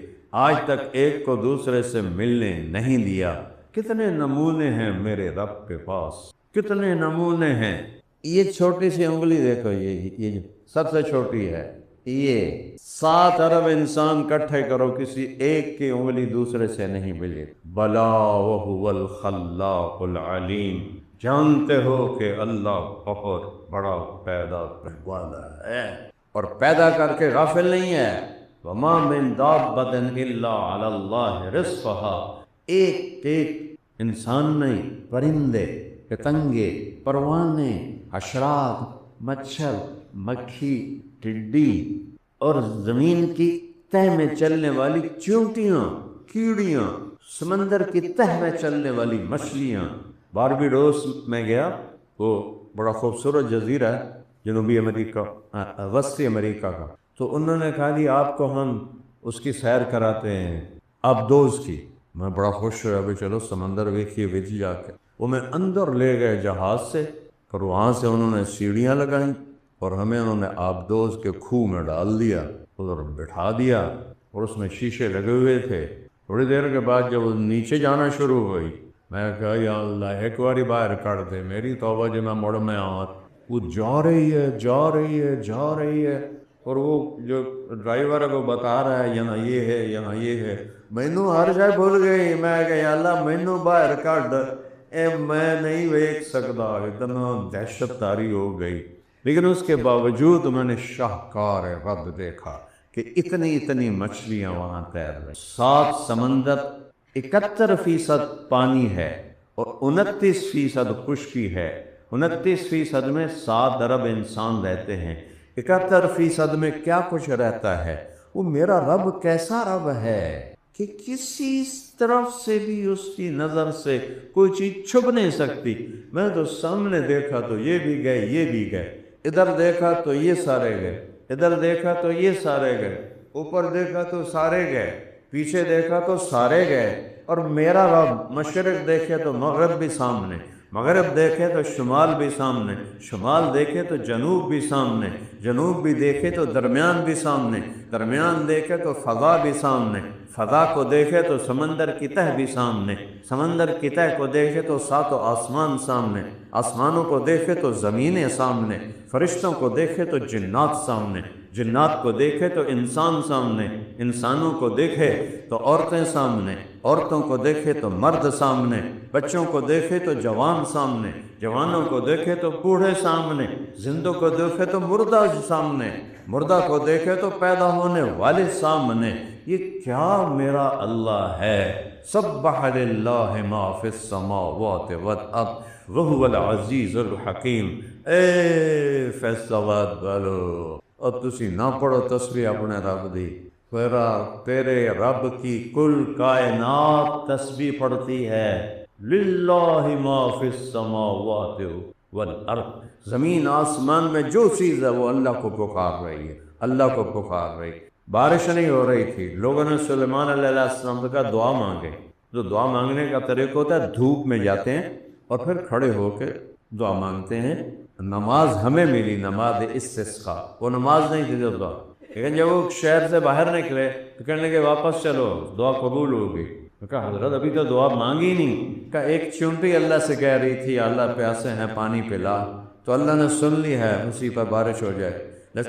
آج تک ایک کو دوسرے سے ملنے نہیں دیا۔ کتنے نمونے ہیں میرے رب کے پاس، کتنے نمونے ہیں۔ یہ چھوٹی سی انگلی دیکھو، یہ جو سب سے چھوٹی ہے، یہ 7 ارب انسان کٹھے کرو، کسی ایک کی انگلی دوسرے سے نہیں ملے۔ بلا وہو الخلاق العلیم، جانتے ہو کہ اللہ بہت بڑا پیدا کرنے والا ہے اور پیدا کر کے غافل نہیں ہے۔ وما من دابۃ الا علی اللہ رزقھا، ایک انسان نہیں، پرندے، پتنگے، پروانے، حشرات، مچھر، مکھی، ٹڈی، اور زمین کی تہ میں چلنے والی چیونٹیاں، کیڑیاں، سمندر کی تہ میں چلنے والی مچھلیاں۔ باربیڈوس میں گیا، وہ بڑا خوبصورت جزیرہ ہے جنوبی امریکہ، وسطی امریکہ کا، تو انہوں نے کہا جی آپ کو ہم اس کی سیر کراتے ہیں، آبدوز کی۔ میں بڑا خوش ہوا، ابھی چلو سمندر ویکھیے وچ جا کے۔ وہ میں اندر لے گئے جہاز سے، اور وہاں سے انہوں نے سیڑھیاں لگائیں اور ہمیں انہوں نے آبدوز کے کھوہ میں ڈال دیا، ادھر بٹھا دیا، اور اس میں شیشے لگے ہوئے تھے۔ تھوڑی دیر کے بعد جب وہ نیچے جانا شروع ہوئی، میں کہا یا اللہ ایک باری باہر کر دے، میری توبہ جو میں مڑ میں آؤں۔ وہ جا رہی ہے، جا رہی ہے، جا رہی ہے، اور وہ جو ڈرائیور ہے وہ بتا رہا ہے یہاں یہ ہے، یہاں یہ ہے۔ مینوں ہر جگہ بھول گئی، میں کہ یا اللہ مینوں باہر کڈ، اے میں نہیں ویکھ سکدا، اتنا دہشت طاری ہو گئی۔ لیکن اس کے باوجود میں نے شاہکار رب دیکھا کہ اتنی مچھلیاں وہاں تیر رہی۔ 7 سمندر، 71% پانی ہے اور 29% خشکی ہے۔ 29% میں 7 ارب انسان رہتے ہیں، 71% میں کیا کچھ رہتا ہے۔ وہ میرا رب کیسا رب ہے کہ کسی طرف سے بھی اس کی نظر سے کوئی چیز چھپ نہیں سکتی۔ میں تو سامنے دیکھا تو یہ بھی گئے، یہ بھی گئے، ادھر دیکھا تو یہ سارے گئے، ادھر دیکھا تو یہ سارے گئے، اوپر دیکھا تو سارے گئے، پیچھے دیکھا تو سارے گئے۔ اور میرا رب مشرق دیکھے تو مغرب بھی سامنے، مغرب دیکھے تو شمال بھی سامنے، شمال دیکھے تو جنوب بھی سامنے، جنوب بھی دیکھے تو درمیان بھی سامنے، درمیان دیکھے تو فضا بھی سامنے، فضا کو دیکھے تو سمندر کی تہ بھی سامنے، سمندر کی تہ کو دیکھے تو 7 آسمان سامنے، آسمانوں کو دیکھے تو زمینیں سامنے، فرشتوں کو دیکھے تو جنات سامنے، جنات کو دیکھے تو انسان سامنے، انسانوں کو دیکھے تو عورتیں سامنے، عورتوں کو دیکھے تو مرد سامنے، بچوں کو دیکھے تو جوان سامنے، جوانوں کو دیکھے تو بوڑھے سامنے، زندوں کو دیکھے تو مردہ سامنے، مردہ کو دیکھے تو پیدا ہونے والے سامنے۔ یہ کیا میرا اللہ ہے۔ سبح للہ ما فی السماوات والارض وہو العزیز الحکیم۔ اے فیصلوات بولو، اور تسی نہ پڑھو تسبیح اپنے رب دی، تیرے رب کی کل کائنات تسبیح پڑھتی ہے۔ للہ ما فی السماوات والارض، زمین آسمان میں جو چیز ہے وہ اللہ کو پکار رہی ہے، اللہ کو پکار رہی۔ بارش نہیں ہو رہی تھی، لوگوں نے سلیمان علیہ السلام کا دعا مانگے۔ جو دعا مانگنے کا طریقہ ہوتا ہے، دھوپ میں جاتے ہیں اور پھر کھڑے ہو کے دعا مانگتے ہیں۔ نماز ہمیں ملی، نماز استسقاء، وہ نماز نہیں تھی جو دعا، لیکن جب وہ شہر سے باہر نکلے تو کہنے لگے واپس چلو دعا قبول ہوگی. کہا حضرت ابھی تو دعا مانگی نہیں. کہا ایک چونٹی اللہ سے کہہ رہی تھی اللہ پیاسے ہیں پانی پلا، تو اللہ نے سن لی ہے اسی پر بارش ہو جائے.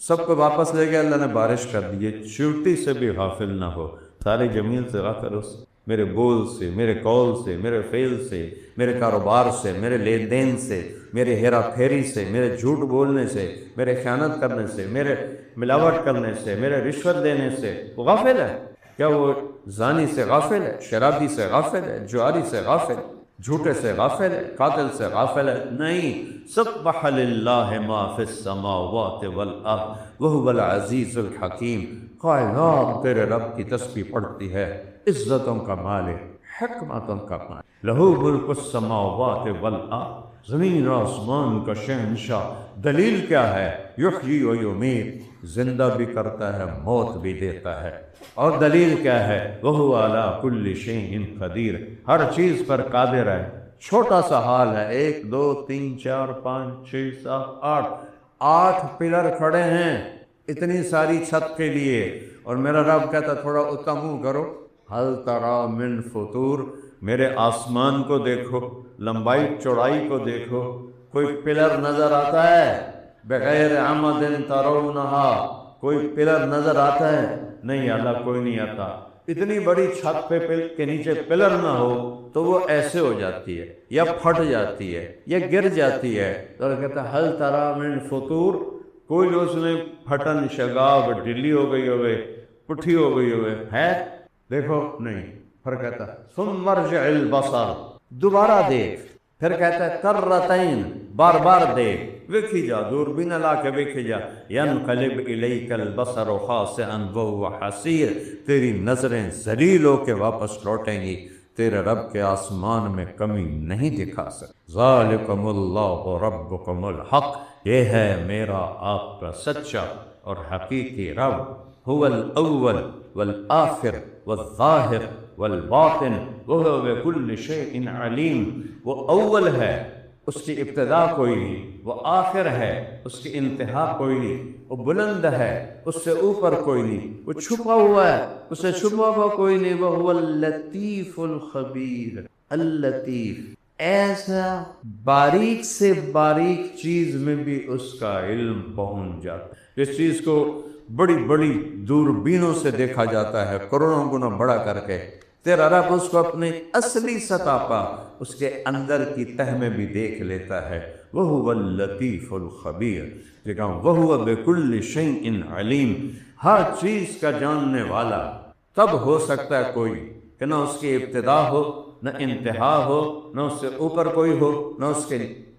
سب کو واپس لے گئے، اللہ نے بارش کر دی. چونٹی سے بھی غافل نہ ہو، سارے جمیل سے غافل ہو، میرے بول سے، میرے قول سے، میرے فعل سے، میرے کاروبار سے، میرے لین دین سے، میرے ہیرا پھیری سے، میرے جھوٹ بولنے سے، میرے خیانت کرنے سے، میرے ملاوٹ کرنے سے، میرے رشوت دینے سے. وہ غافل ہے کیا؟ وہ زانی سے غافل ہے، شرابی سے غافل ہے، جواری سے غافل ہے، جھوٹے سے غافل ہے، قاتل سے غافل ہے؟ نہیں. سبح للہ ما فی السماوات والارض وہو العزیز الحکیم. کائنات تیرے رب کی تسبیح پڑھتی ہے، عزتوں کا مالک، حکمتوں کا مالک. لہو ملک السماوات والارض، زمین و آسمان کا شہنشاہ. دلیل کیا ہے؟ یحیی و یمیت، زندہ بھی کرتا ہے موت بھی دیتا ہے. اور دلیل کیا ہے؟ وہو علی کل شیء قدیر، ہر چیز پر قادر ہے. چھوٹا سا حال ہے، 1 2 3 4 5 6 7 8 پلر کھڑے ہیں اتنی ساری چھت کے لیے، اور میرا رب کہتا تھوڑا اتنا منہ کرو. حل ترا من فطور، میرے آسمان کو دیکھو، لمبائی چوڑائی کو دیکھو، کوئی پلر نظر آتا ہے؟ بغیر عمد ترونہا، کوئی پلر نظر آتا ہے؟ نہیں اللہ کوئی نہیں آتا. اتنی بڑی چھت پہ کے نیچے پلر نہ ہو تو وہ ایسے ہو جاتی ہے یا پھٹ جاتی ہے یا گر جاتی ہے. تو کہتا ہے حل ترا من فطور، کوئی جو اس میں پھٹن شگاف ڈلی ہو گئی ہوئے، پٹھی ہو گئی ہوئے ہے؟ دیکھو نہیں. پھر کہتا ہے ثم ارجع البصر، دوبارہ دیکھ. پھر کہتا ہے کرتین، بار بار دیکھ، ویکھی جا، دوربین لا کے ویکھی جا. ینقلب الیک البصر خاسئا وہو حسیر، تیری نظریں ذلیل ہو کے واپس لوٹیں گی، تیرے رب کے آسمان میں کمی نہیں دکھا سکتے. ذالکم اللہ ربکم الحق، یہ ہے میرا آپ کا سچا اور حقیقی رب. هو الاول والآخر والظاہر والباطن وهو بكل شيء علیم. وہ اول ہے، اس کی ابتدا کوئی نہیں، وہ آخر ہے، اس کی انتہا کوئی نہیں، وہ بلند ہے، اس سے اوپر کوئی نہیں، وہ چھپا ہوا ہے، اس سے چھپا ہوا کوئی نہیں. وهو اللطیف الخبیر. اللطیف، ایسا باریک سے باریک چیز میں بھی اس کا علم پہنچ جاتا ہے. جس چیز کو بڑی بڑی دوربینوں سے دیکھا جاتا ہے کروڑوں گنا بڑا کر کے، تیرا رب اس کو اپنی اصلی سطح پر اس کے اندر کی تہ میں بھی دیکھ لیتا ہے. وَهُوَ اللطیف الخبیر. وَهُوَ بِكُلِّ شَيْءٍ علیم، ہر چیز کا جاننے والا. تب ہو سکتا ہے کوئی کہ نہ اس کی ابتدا ہو نہ انتہا ہو، نہ اس سے اوپر کوئی ہو نہ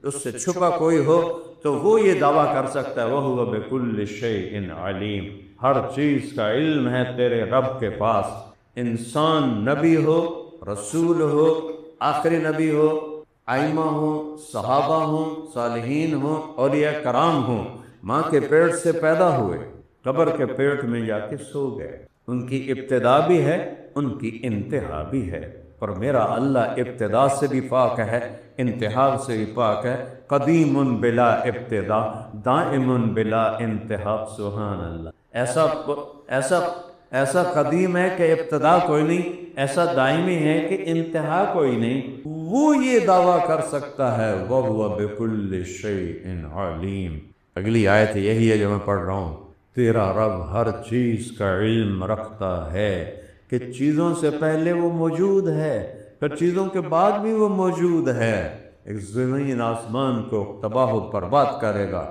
اس سے چھپا کوئی ہو، تو وہ یہ دعویٰ کر سکتا ہے وَهُوَ بِكُلِّ شَيْءٍ علیم. ہر چیز کا علم ہے تیرے رب کے پاس. انسان نبی ہو، رسول ہو، آخری نبی ہو، ائمہ ہوں، صحابہ ہوں، صالحین ہوں، اولیاء کرام ہوں، ماں کے پیٹ سے پیدا ہوئے، قبر کے پیٹ میں جا کے سو گئے. ان کی ابتدا بھی ہے، ان کی انتہا بھی ہے. پر میرا اللہ ابتدا سے بھی پاک ہے، انتہا سے بھی پاک ہے. قدیم بلا ابتدا، دائم بلا انتہا. سبحان اللہ. ایسا قدیم ہے کہ ابتدا کوئی نہیں، ایسا دائمی ہے کہ انتہا کوئی نہیں. وہ یہ دعویٰ کر سکتا ہے وَهُوَ بِكُلِّ شَيْءٍ عَلِيمٍ. اگلی آیت یہی ہے جو میں پڑھ رہا ہوں. تیرا رب ہر چیز کا علم رکھتا ہے کہ چیزوں سے پہلے وہ موجود ہے، پھر چیزوں کے بعد بھی وہ موجود ہے. ایک زمین آسمان کو تباہ و برباد کرے گا.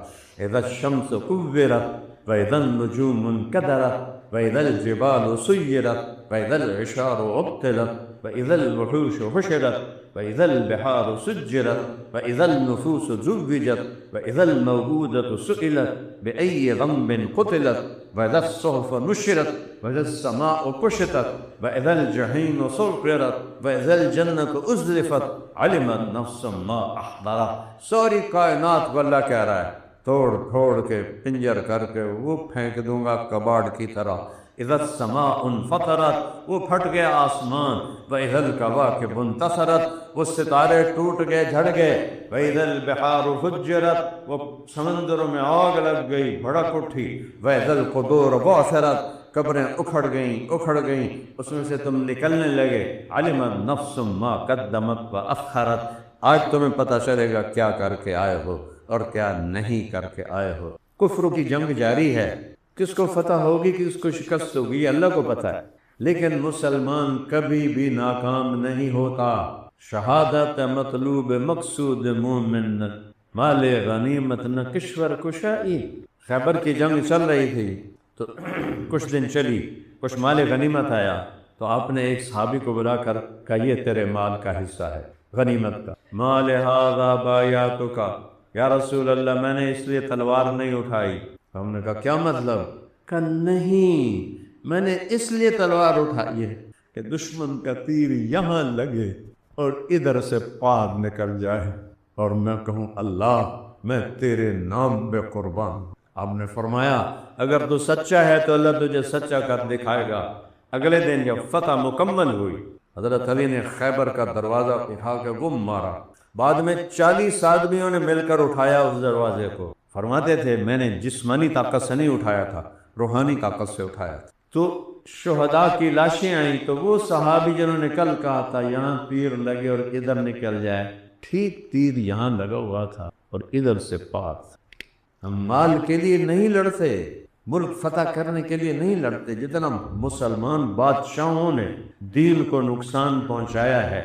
اذا الشمس كورت واذا النجوم انكدرت واذا الجبال سيرت واذا العشار عطلت واذا الوحوش حشرت واذا البحار سجرت واذا النفوس زوجت واذا الموءودة سئلت بأي ذنب قتلت واذا الصحف نشرت واذا السماء كشطت واذا الجحيم سعرت واذا الجنة أزلفت علمت نفس ما احضرت. ساری کائنات کو اللہ کہہ رہا ہے توڑ پھوڑ کے پنجر کر کے وہ پھینک دوں گا کباڑ کی طرح. اذا السماء انفطرت، وہ پھٹ گیا آسمان، واذا الکواکب انتصرت، وہ ستارے ٹوٹ گئے جھڑ گئے، واذا البحار فجرت، وہ سمندروں میں آگ لگ گئی بھڑک اٹھی، واذا القبور بعثرت، قبریں اکھڑ گئیں، اس میں سے تم نکلنے لگے، علمت نفس ما قدمت واخرت، آج تمہیں پتہ چلے گا کیا کر کے آئے ہو اور کیا نہیں کر کے آئے ہو۔ کفر کی جنگ جاری ہے، کس کو فتح ہوگی کس کو شکست ہوگی یہ اللہ کو پتہ ہے، لیکن مسلمان کبھی بھی ناکام نہیں ہوتا۔ شہادت مطلوب مقصود مومن، مال غنیمت نہ کشور کشائی۔ خیبر کی جنگ چل رہی تھی تو کچھ دن چلی، کچھ مال غنیمت آیا تو آپ نے ایک صحابی کو بلا کر کہا یہ تیرے مال کا حصہ ہے غنیمت کا۔ مال ھذا بایاتک، یا رسول اللہ میں نے اس لیے تلوار نہیں اٹھائی۔ ہم نے کہا کیا مطلب؟ کہ نہیں، میں نے اس لیے تلوار اٹھائی ہے کہ دشمن کا تیر یہاں لگے اور ادھر سے پار نکل جائے اور میں کہوں اللہ میں تیرے نام پہ قربان۔ آپ نے فرمایا اگر تو سچا ہے تو اللہ تجھے سچا کر دکھائے گا۔ اگلے دن جب فتح مکمل ہوئی، حضرت علی نے خیبر کا دروازہ اٹھا کے گم مارا، بعد میں 40 آدمیوں نے مل کر اٹھایا اس دروازے کو۔ فرماتے تھے میں نے جسمانی طاقت سے نہیں اٹھایا تھا، روحانی طاقت سے اٹھایا تھا۔ تو شہداء کی لاشیں آئیں تو وہ صحابی جنہوں نے کل کہا تھا یہاں تیر لگے اور ادھر نکل جائے، ٹھیک تیر یہاں لگا ہوا تھا اور ادھر سے پار۔ ہم مال کے لیے نہیں لڑتے، ملک فتح کرنے کے لیے نہیں لڑتے، جتنا مسلمان بادشاہوں نے دین کو نقصان پہنچایا ہے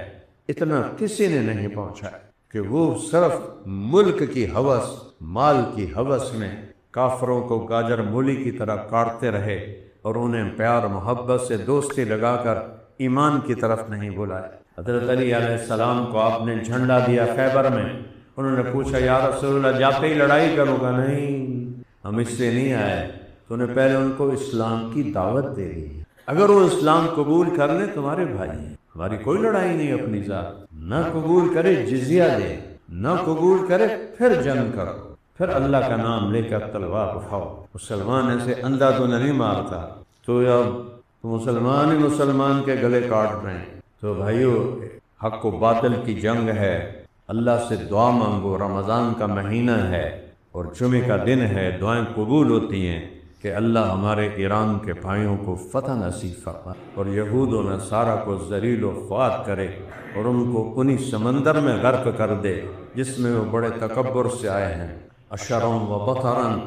اتنا کسی نے نہیں پہنچایا، کہ وہ صرف ملک کی ہوس، مال کی ہوس میں کافروں کو گاجر مولی کی طرح کاٹتے رہے اور انہیں پیار محبت سے دوستی لگا کر ایمان کی طرف نہیں بلایا۔ حضرت علی علیہ السلام کو آپ نے جھنڈا دیا خیبر میں، انہوں نے پوچھا یا رسول اللہ جاتے ہی لڑائی کروں گا؟ نہیں، ہم اس سے نہیں آئے، تو نے پہلے ان کو اسلام کی دعوت دے دی، اگر وہ اسلام قبول کر لیں تمہارے بھائی ہیں، ہماری کوئی لڑائی نہیں اپنی ذات، نہ قبول کرے جزیہ دے، نہ قبول کرے پھر جنگ کرو، پھر اللہ کا نام لے کر تلوار اٹھاؤ۔ مسلمان ایسے اندھا تو نہیں مارتا، تو اب مسلمان ہی مسلمان کے گلے کاٹ رہے ہیں۔ تو بھائیو حق و باطل کی جنگ ہے، اللہ سے دعا مانگو، رمضان کا مہینہ ہے اور جمعے کا دن ہے، دعائیں قبول ہوتی ہیں کہ اللہ ہمارے ایران کے بھائیوں کو فتح نصیب فرمائے اور یہود و نصارہ کو ذلیل و خوار کرے اور ان کو انہی سمندر میں غرق کر دے جس میں وہ بڑے تکبر سے آئے ہیں، اشرم و بطرن،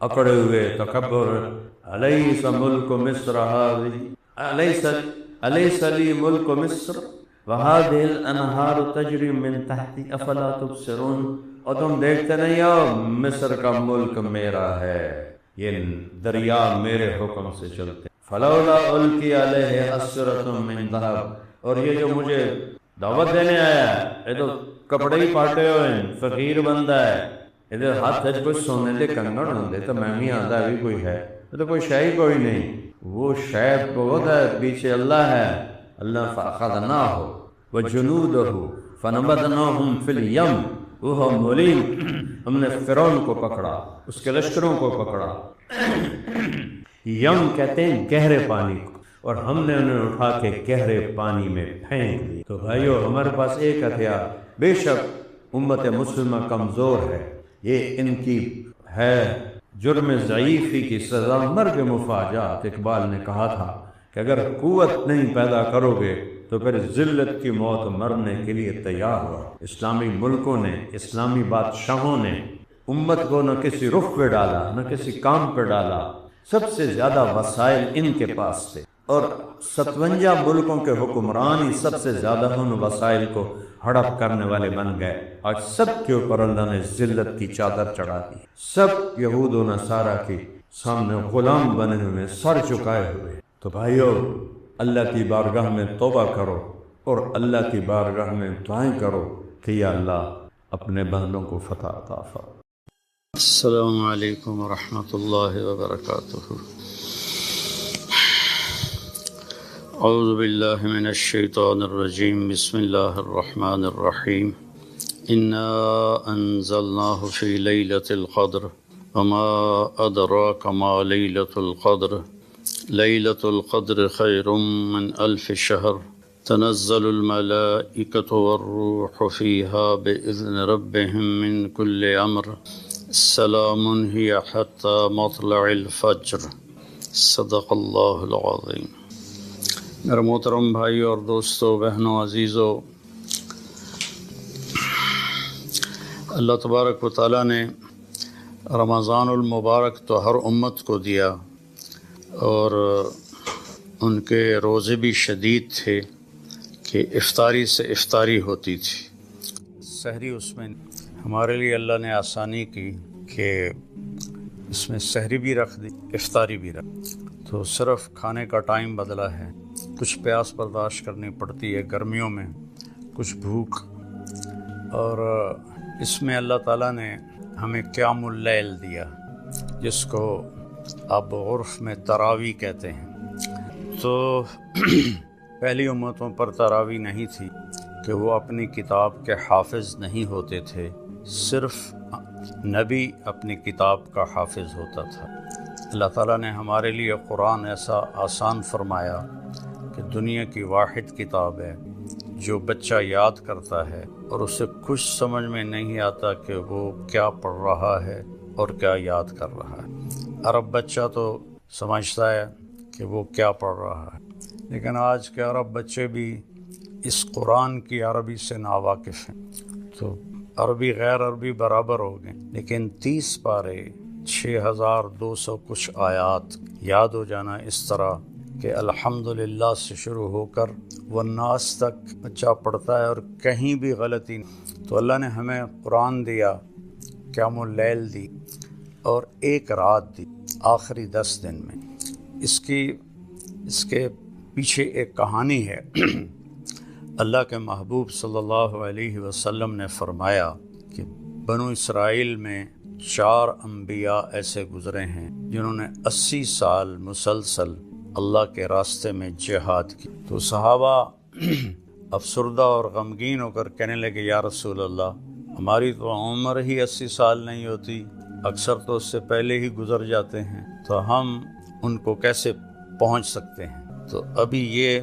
اکڑے ہوئے تکبر۔ الیس ملک مصر الیس لی ملک مصر وہذہ الانہار تجری من تحتی افلا تبصرون، اور تم دیکھتے نہیں ہو مصر کا ملک میرا ہے، یہ دریا میرے حکم سے چلتے۔ فلولا القی علیہ اسورۃ من ذہب، اور یہ جو مجھے دعوت دینے آیا ہے یہ تو کپڑے ہی پاٹے ہوئے ہیں، فقیر بندہ ہے، ادھر ہاتھ کچھ سونے دے کنگڑ ہوندے تو میں بھی آدھا بھی کوئی ہے، یہ تو کوئی شے کوئی نہیں، وہ شاید بہت ہے، پیچھے اللہ ہے۔ اللہ فاخذناہ وجنودہ فنبذناہم فی الیم وہو ملیم، ہم نے فرعون کو پکڑا، اس کے لشکروں کو پکڑا، یم کہتے ہیں گہرے پانی کو، اور ہم نے انہیں اٹھا کے گہرے پانی میں پھینک دی۔ تو بھائیو ہمارے پاس ایک ہتھیار، بے شک امت مسلمہ کمزور ہے، یہ ان کی ہے جرم ضعیفی کی سزا مرگ مفاجات۔ اقبال نے کہا تھا کہ اگر قوت نہیں پیدا کرو گے تو پھر ذلت کی موت مرنے کے لیے تیار ہو۔ اسلامی ملکوں نے، اسلامی بادشاہوں نے امت کو نہ کسی رخ پہ ڈالا، نہ کسی کام پہ ڈالا، سب سے زیادہ وسائل ان کے پاس تھے، اور 57 ملکوں کے حکمران ہی سب سے زیادہ ان وسائل کو ہڑپ کرنے والے بن گئے۔ آج سب کے اوپر اللہ نے ذلت کی چادر چڑھا دی، سب یہود و نصارہ کی سامنے غلام بنے ہوئے، سر جھکائے ہوئے۔ تو بھائیو اللہ کی بارگاہ میں توبہ کرو اور اللہ کی بارگاہ میں دعائیں کرو کہ یا اللہ اپنے بندوں کو فتح عطا فرما۔ السلام علیکم ورحمۃ اللہ وبرکاتہ۔ اعوذ باللہ من الشیطان الرجیم، بسم اللہ الرحمن الرحیم۔ انا انزلناہ فی لیلۃ القدر وما ادراک ما لیلۃ القدر ليلة القدر خير من 1000 شهر تنزل الملائكة والروح فيها بإذن ربهم من كل أمر سلام هي حتى مطلع الفجر صدق اللہ العظیم۔ میرے محترم بھائیو اور دوستو، بہنوں، عزیزو، اللہ تبارک و تعالیٰ نے رمضان المبارک تو ہر امت کو دیا، اور ان کے روزے بھی شدید تھے کہ افطاری سے افطاری ہوتی تھی۔ سحری اس میں ہمارے لیے اللہ نے آسانی کی کہ اس میں سحری بھی رکھ دی، افطاری بھی رکھ، تو صرف کھانے کا ٹائم بدلا ہے۔ کچھ پیاس برداشت کرنی پڑتی ہے گرمیوں میں، کچھ بھوک، اور اس میں اللہ تعالیٰ نے ہمیں قیام اللیل دیا، جس کو اب عرف میں تراویح کہتے ہیں۔ تو پہلی امتوں پر تراویح نہیں تھی کہ وہ اپنی کتاب کے حافظ نہیں ہوتے تھے، صرف نبی اپنی کتاب کا حافظ ہوتا تھا۔ اللہ تعالیٰ نے ہمارے لیے قرآن ایسا آسان فرمایا کہ دنیا کی واحد کتاب ہے جو بچہ یاد کرتا ہے اور اسے کچھ سمجھ میں نہیں آتا کہ وہ کیا پڑھ رہا ہے اور کیا یاد کر رہا ہے۔ عرب بچہ تو سمجھتا ہے کہ وہ کیا پڑھ رہا ہے، لیکن آج کے عرب بچے بھی اس قرآن کی عربی سے ناواقف ہیں، تو عربی غیر عربی برابر ہو گئے، لیکن 30 پارے 6200 کچھ آیات یاد ہو جانا اس طرح کہ الحمدللہ سے شروع ہو کر والناس تک بچہ پڑھتا ہے اور کہیں بھی غلطی نہیں۔ تو اللہ نے ہمیں قرآن دیا، قیام اللیل دی، اور ایک رات دی آخری 10 دن میں۔ اس کے پیچھے ایک کہانی ہے۔ اللہ کے محبوب صلی اللہ علیہ وسلم نے فرمایا کہ بنو اسرائیل میں 4 انبیاء ایسے گزرے ہیں جنہوں نے 80 سال مسلسل اللہ کے راستے میں جہاد کی۔ تو صحابہ افسردہ اور غمگین ہو کر کہنے لگے، یا رسول اللہ، ہماری تو عمر ہی 80 سال نہیں ہوتی، اکثر تو اس سے پہلے ہی گزر جاتے ہیں، تو ہم ان کو کیسے پہنچ سکتے ہیں؟ تو ابھی یہ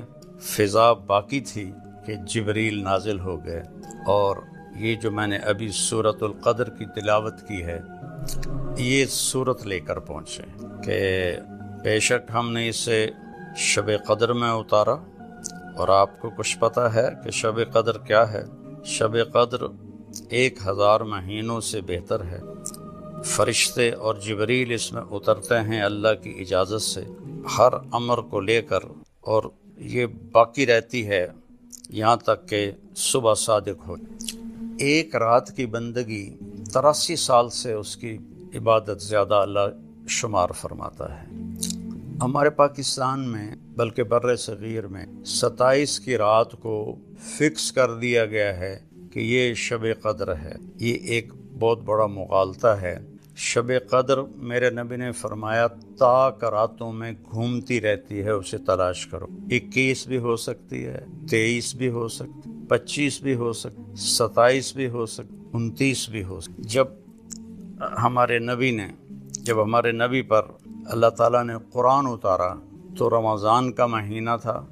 فضا باقی تھی کہ جبریل نازل ہو گئے، اور یہ جو میں نے ابھی سورۃ القدر کی تلاوت کی ہے، یہ سورت لے کر پہنچے کہ بے شک ہم نے اسے شب قدر میں اتارا، اور آپ کو کچھ پتہ ہے کہ شب قدر کیا ہے؟ شب قدر 1000 مہینوں سے بہتر ہے۔ فرشتے اور جبریل اس میں اترتے ہیں اللہ کی اجازت سے، ہر امر کو لے کر، اور یہ باقی رہتی ہے یہاں تک کہ صبح صادق ہو۔ ایک رات کی بندگی 83 سال سے اس کی عبادت زیادہ اللہ شمار فرماتا ہے۔ ہمارے پاکستان میں بلکہ بر صغیر میں 27 کی رات کو فکس کر دیا گیا ہے کہ یہ شب قدر ہے۔ یہ ایک بہت بڑا مغالطہ ہے۔ شب قدر میرے نبی نے فرمایا تاک راتوں میں گھومتی رہتی ہے، اسے تلاش کرو۔ 21 بھی ہو سکتی ہے، 23 بھی ہو سکتی، 25 بھی ہو سکتی، 27 بھی ہو سکتی، 29 بھی ہو سکتی۔ جب ہمارے نبی پر اللہ تعالیٰ نے قرآن اتارا تو رمضان کا مہینہ تھا،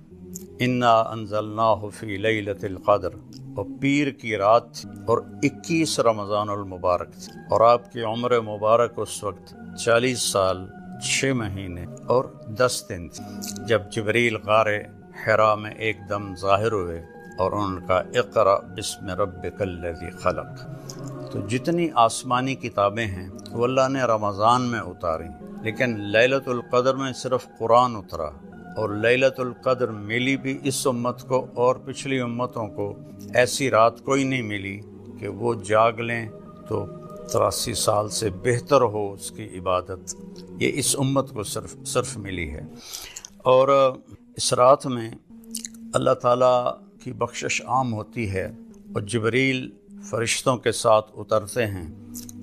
انا انزلناہ فی لیلۃ القدر، اور پیر کی رات تھی، اور 21 رمضان المبارک تھی، اور آپ کی عمر مبارک اس وقت 40 سال 6 مہینے اور 10 دن تھی، جب جبریل غار حرا میں ایک دم ظاہر ہوئے اور ان کا اقرأ بسم ربک الذی خلق۔ تو جتنی آسمانی کتابیں ہیں وہ اللہ نے رمضان میں اتاری، لیکن لیلۃ القدر میں صرف قرآن اترا، اور لیلۃ القدر ملی بھی اس امت کو اور پچھلی امتوں کو ایسی رات کوئی نہیں ملی کہ وہ جاگ لیں تو 83 سال سے بہتر ہو اس کی عبادت۔ یہ اس امت کو صرف ملی ہے، اور اس رات میں اللہ تعالیٰ کی بخشش عام ہوتی ہے، اور جبریل فرشتوں کے ساتھ اترتے ہیں،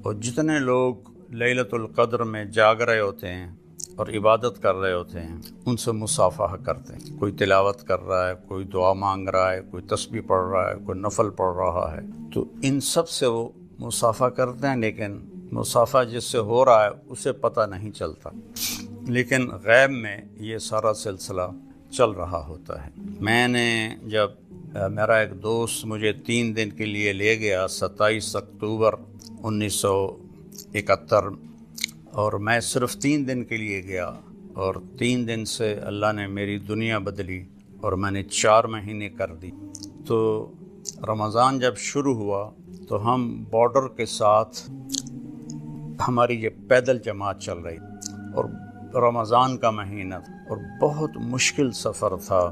اور جتنے لوگ لیلۃ القدر میں جاگ رہے ہوتے ہیں اور عبادت کر رہے ہوتے ہیں ان سے مصافحہ کرتے ہیں۔ کوئی تلاوت کر رہا ہے، کوئی دعا مانگ رہا ہے، کوئی تسبیح پڑھ رہا ہے، کوئی نفل پڑھ رہا ہے، تو ان سب سے وہ مصافحہ کرتے ہیں، لیکن مصافحہ جس سے ہو رہا ہے اسے پتہ نہیں چلتا۔ لیکن غیب میں یہ سارا سلسلہ چل رہا ہوتا ہے۔ میں نے جب میرا ایک دوست مجھے 3 دن کے لیے لے گیا 27 اکتوبر 1971، اور میں صرف 3 دن کے لیے گیا، اور 3 دن سے اللہ نے میری دنیا بدلی اور میں نے 4 مہینے کر دی۔ تو رمضان جب شروع ہوا تو ہم بارڈر کے ساتھ ہماری یہ پیدل جماعت چل رہی، اور رمضان کا مہینہ اور بہت مشکل سفر تھا۔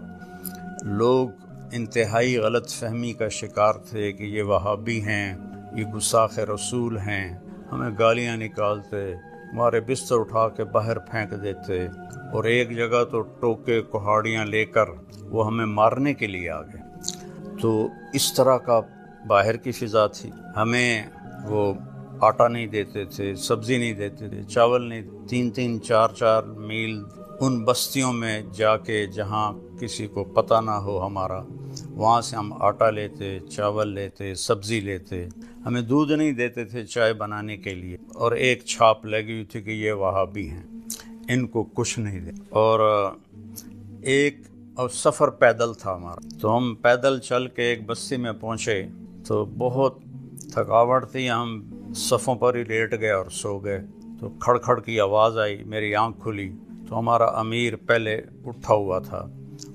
لوگ انتہائی غلط فہمی کا شکار تھے کہ یہ وہابی ہیں، یہ گستاخ رسول ہیں، ہمیں گالیاں نکالتے، ہمارے بستر اٹھا کے باہر پھینک دیتے، اور ایک جگہ تو ٹوکے کہاڑیاں لے کر وہ ہمیں مارنے کے لیے آ گئے۔ تو اس طرح کا باہر کی فضا تھی۔ ہمیں وہ آٹا نہیں دیتے تھے، سبزی نہیں دیتے تھے، چاول نہیں، 3-3 4-4 میل ان بستیوں میں جا کے جہاں کسی کو پتہ نہ ہو ہمارا، وہاں سے ہم آٹا لیتے، چاول لیتے، سبزی لیتے۔ ہمیں دودھ نہیں دیتے تھے چائے بنانے کے لیے، اور ایک چھاپ لگی ہوئی تھی کہ یہ وہابی ہیں، ان کو کچھ نہیں دے۔ اور سفر پیدل تھا ہمارا، تو ہم پیدل چل کے ایک بستی میں پہنچے تو بہت تھکاوٹ تھی، ہم صفوں پر ہی لیٹ گئے اور سو گئے۔ تو کھڑ کھڑ کی آواز آئی، میری آنکھ کھلی تو ہمارا امیر پہلے اٹھا ہوا تھا،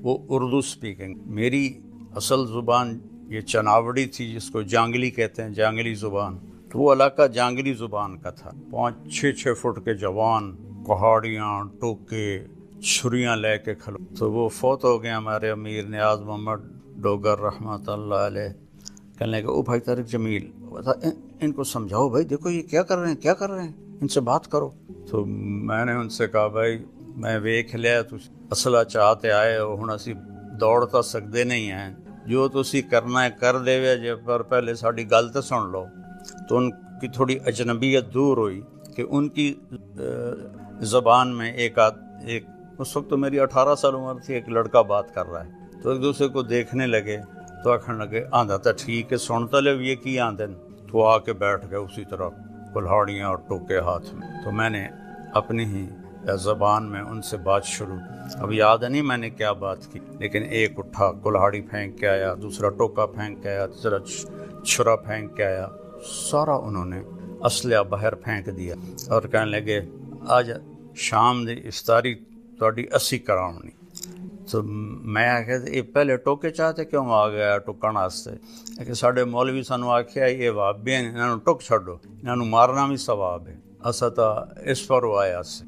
وہ اردو سپیکنگ، میری اصل زبان یہ چناوڑی تھی جس کو جانگلی کہتے ہیں، جانگلی زبان، تو وہ علاقہ جانگلی زبان کا تھا۔ 5-6 فٹ کے جوان، کہاڑیاں، ٹوکے، چھریاں لے کے کھلو۔ تو وہ فوت ہو گئے ہمارے امیر نیاز محمد ڈوگر رحمۃ اللہ علیہ۔ کہنے لگے او بھائی طارق جمیل، ان کو سمجھاؤ بھائی، دیکھو یہ کیا کر رہے ہیں، ان سے بات کرو۔ تو میں نے ان سے کہا بھائی میں ویکھ لیا تسی اصلہ چاہتے آئے ہو، ہن اسی دوڑ تا سکدے نہیں ہیں، جو تسی کرنا ہے کر دے وے جے، پر پہلے ساڈی گل تے سن لو۔ تو ان کی تھوڑی اجنبیت دور ہوئی کہ ان کی زبان میں ایک اس وقت تو میری 18 سال عمر تھی، ایک لڑکا بات کر رہا ہے، تو ایک دوسرے کو دیکھنے لگے تو آکھن لگے آندھا تا ٹھیک ہے، سنتا لے یہ کی آندھن، تو آ کے بیٹھ گئے اسی طرح کلہاڑیاں اور ٹوکے ہاتھ میں۔ تو میں نے اپنی ہی زبان میں ان سے بات شروع، اب یاد نہیں میں نے کیا بات کی، لیکن ایک اٹھا کلہاڑی پھینک کے آیا، دوسرا ٹوکا پھینک کے آیا، تیسرا چھرا پھینک کے آیا، سارا انہوں نے اسلحہ باہر پھینک دیا، اور کہنے لگے آج شام دی افطاری تہاڈی اسی کراونی۔ تو میں آخیا یہ پہلے ٹوکے چاہتے کیوں آ گیا ٹکن واسطے، کہ ساڈے مولوی سانو آخیا یہ وہابی ہیں، انہوں ٹک چھڈو، انہوں مارنا بھی ثواب ہے، اسا تا اس پر آیا سے۔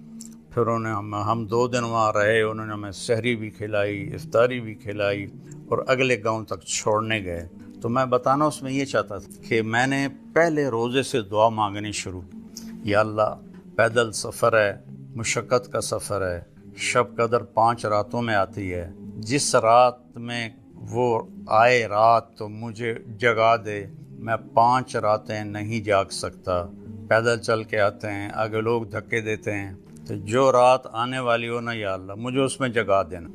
پھر انہوں نے ہم 2 دن وہاں رہے، انہوں نے ہمیں سحری بھی کھلائی، افطاری بھی کھلائی، اور اگلے گاؤں تک چھوڑنے گئے۔ تو میں بتانا اس میں یہ چاہتا تھا کہ میں نے پہلے روزے سے دعا مانگنی شروع کی، یا اللہ پیدل سفر ہے، مشقت کا سفر ہے، شب قدر 5 راتوں میں آتی ہے، جس رات میں وہ آئے رات تو مجھے جگا دے، میں 5 راتیں نہیں جاگ سکتا، پیدل چل کے آتے ہیں، آگے لوگ دھکے دیتے ہیں، تو جو رات آنے والی ہو نا یا اللہ مجھے اس میں جگا دینا۔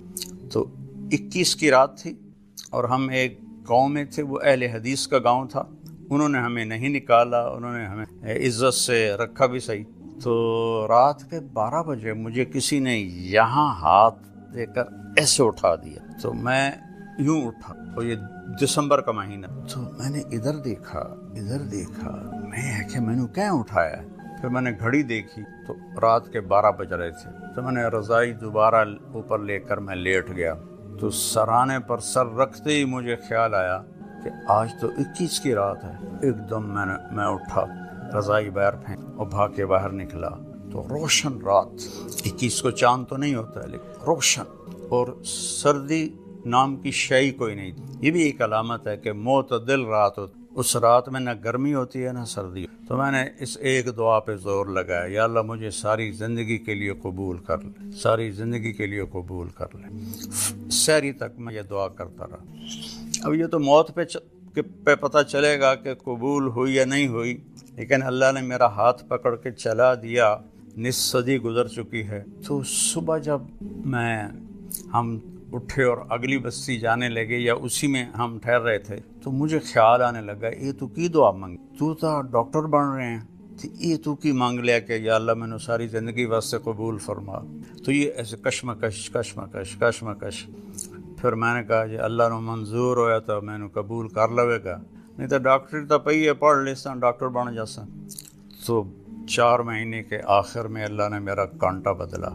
تو 21 کی رات تھی، اور ہم ایک گاؤں میں تھے، وہ اہل حدیث کا گاؤں تھا، انہوں نے ہمیں نہیں نکالا، انہوں نے ہمیں عزت سے رکھا بھی صحیح۔ تو رات کے 12 بجے مجھے کسی نے یہاں ہاتھ دے کر ایسے اٹھا دیا، تو میں یوں اٹھا، اور یہ دسمبر کا مہینہ، تو میں نے ادھر دیکھا میں کہ میں نے کیا اٹھایا، پھر میں نے گھڑی دیکھی تو رات کے 12 بج رہے تھے، تو میں نے رضائی دوبارہ اوپر لے کر میں لیٹ گیا۔ تو سرانے پر سر رکھتے ہی مجھے خیال آیا کہ آج تو 21 کی رات ہے۔ ایک دم میں اٹھا، رضائی باہر پھینک اور بھاگ کے باہر نکلا، تو روشن رات، 21 کو چاند تو نہیں ہوتا ہے لیکن روشن، اور سردی نام کی شے کوئی نہیں۔ یہ بھی ایک علامت ہے کہ معتدل رات ہوتی، اس رات میں نہ گرمی ہوتی ہے نہ سردی۔ تو میں نے اس ایک دعا پہ زور لگایا، یا اللہ مجھے ساری زندگی کے لیے قبول کر لے، ساری زندگی کے لیے قبول کر لے۔ سحری تک میں یہ دعا کرتا رہا۔ اب یہ تو موت پہ پتہ چلے گا کہ قبول ہوئی یا نہیں ہوئی، لیکن اللہ نے میرا ہاتھ پکڑ کے چلا دیا، نصف صدی گزر چکی ہے۔ تو صبح جب ہم اٹھے اور اگلی بستی جانے لگے، یا اسی میں ہم ٹھہر رہے تھے، تو مجھے خیال آنے لگا یہ تو کی دعا مانگی، تو ڈاکٹر بن رہے ہیں، تو یہ تو کی مانگ لیا کہ یا اللہ میں نے ساری زندگی واسطے قبول فرما. تو یہ ایسے کشمکش. پھر میں نے کہا جی اللہ نو منظور ہویا تو میں نے قبول کر لوے گا, نہیں تو ڈاکٹر تو پئی ہے پڑھ لیساں ڈاکٹر بن جاساں. تو 4 مہینے کے آخر میں اللہ نے میرا کانٹا بدلا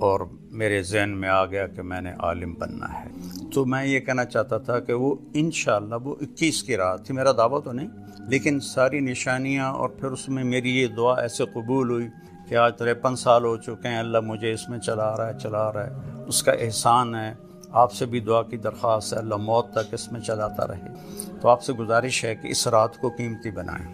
اور میرے ذہن میں آ گیا کہ میں نے عالم بننا ہے. تو میں یہ کہنا چاہتا تھا کہ وہ انشاءاللہ وہ 21 کی رات تھی, میرا دعویٰ تو نہیں, لیکن ساری نشانیاں اور پھر اس میں میری یہ دعا ایسے قبول ہوئی کہ آج 53 سال ہو چکے ہیں, اللہ مجھے اس میں چلا رہا ہے, اس کا احسان ہے. آپ سے بھی دعا کی درخواست ہے اللہ موت تک اس میں چلاتا رہے. تو آپ سے گزارش ہے کہ اس رات کو قیمتی بنائیں.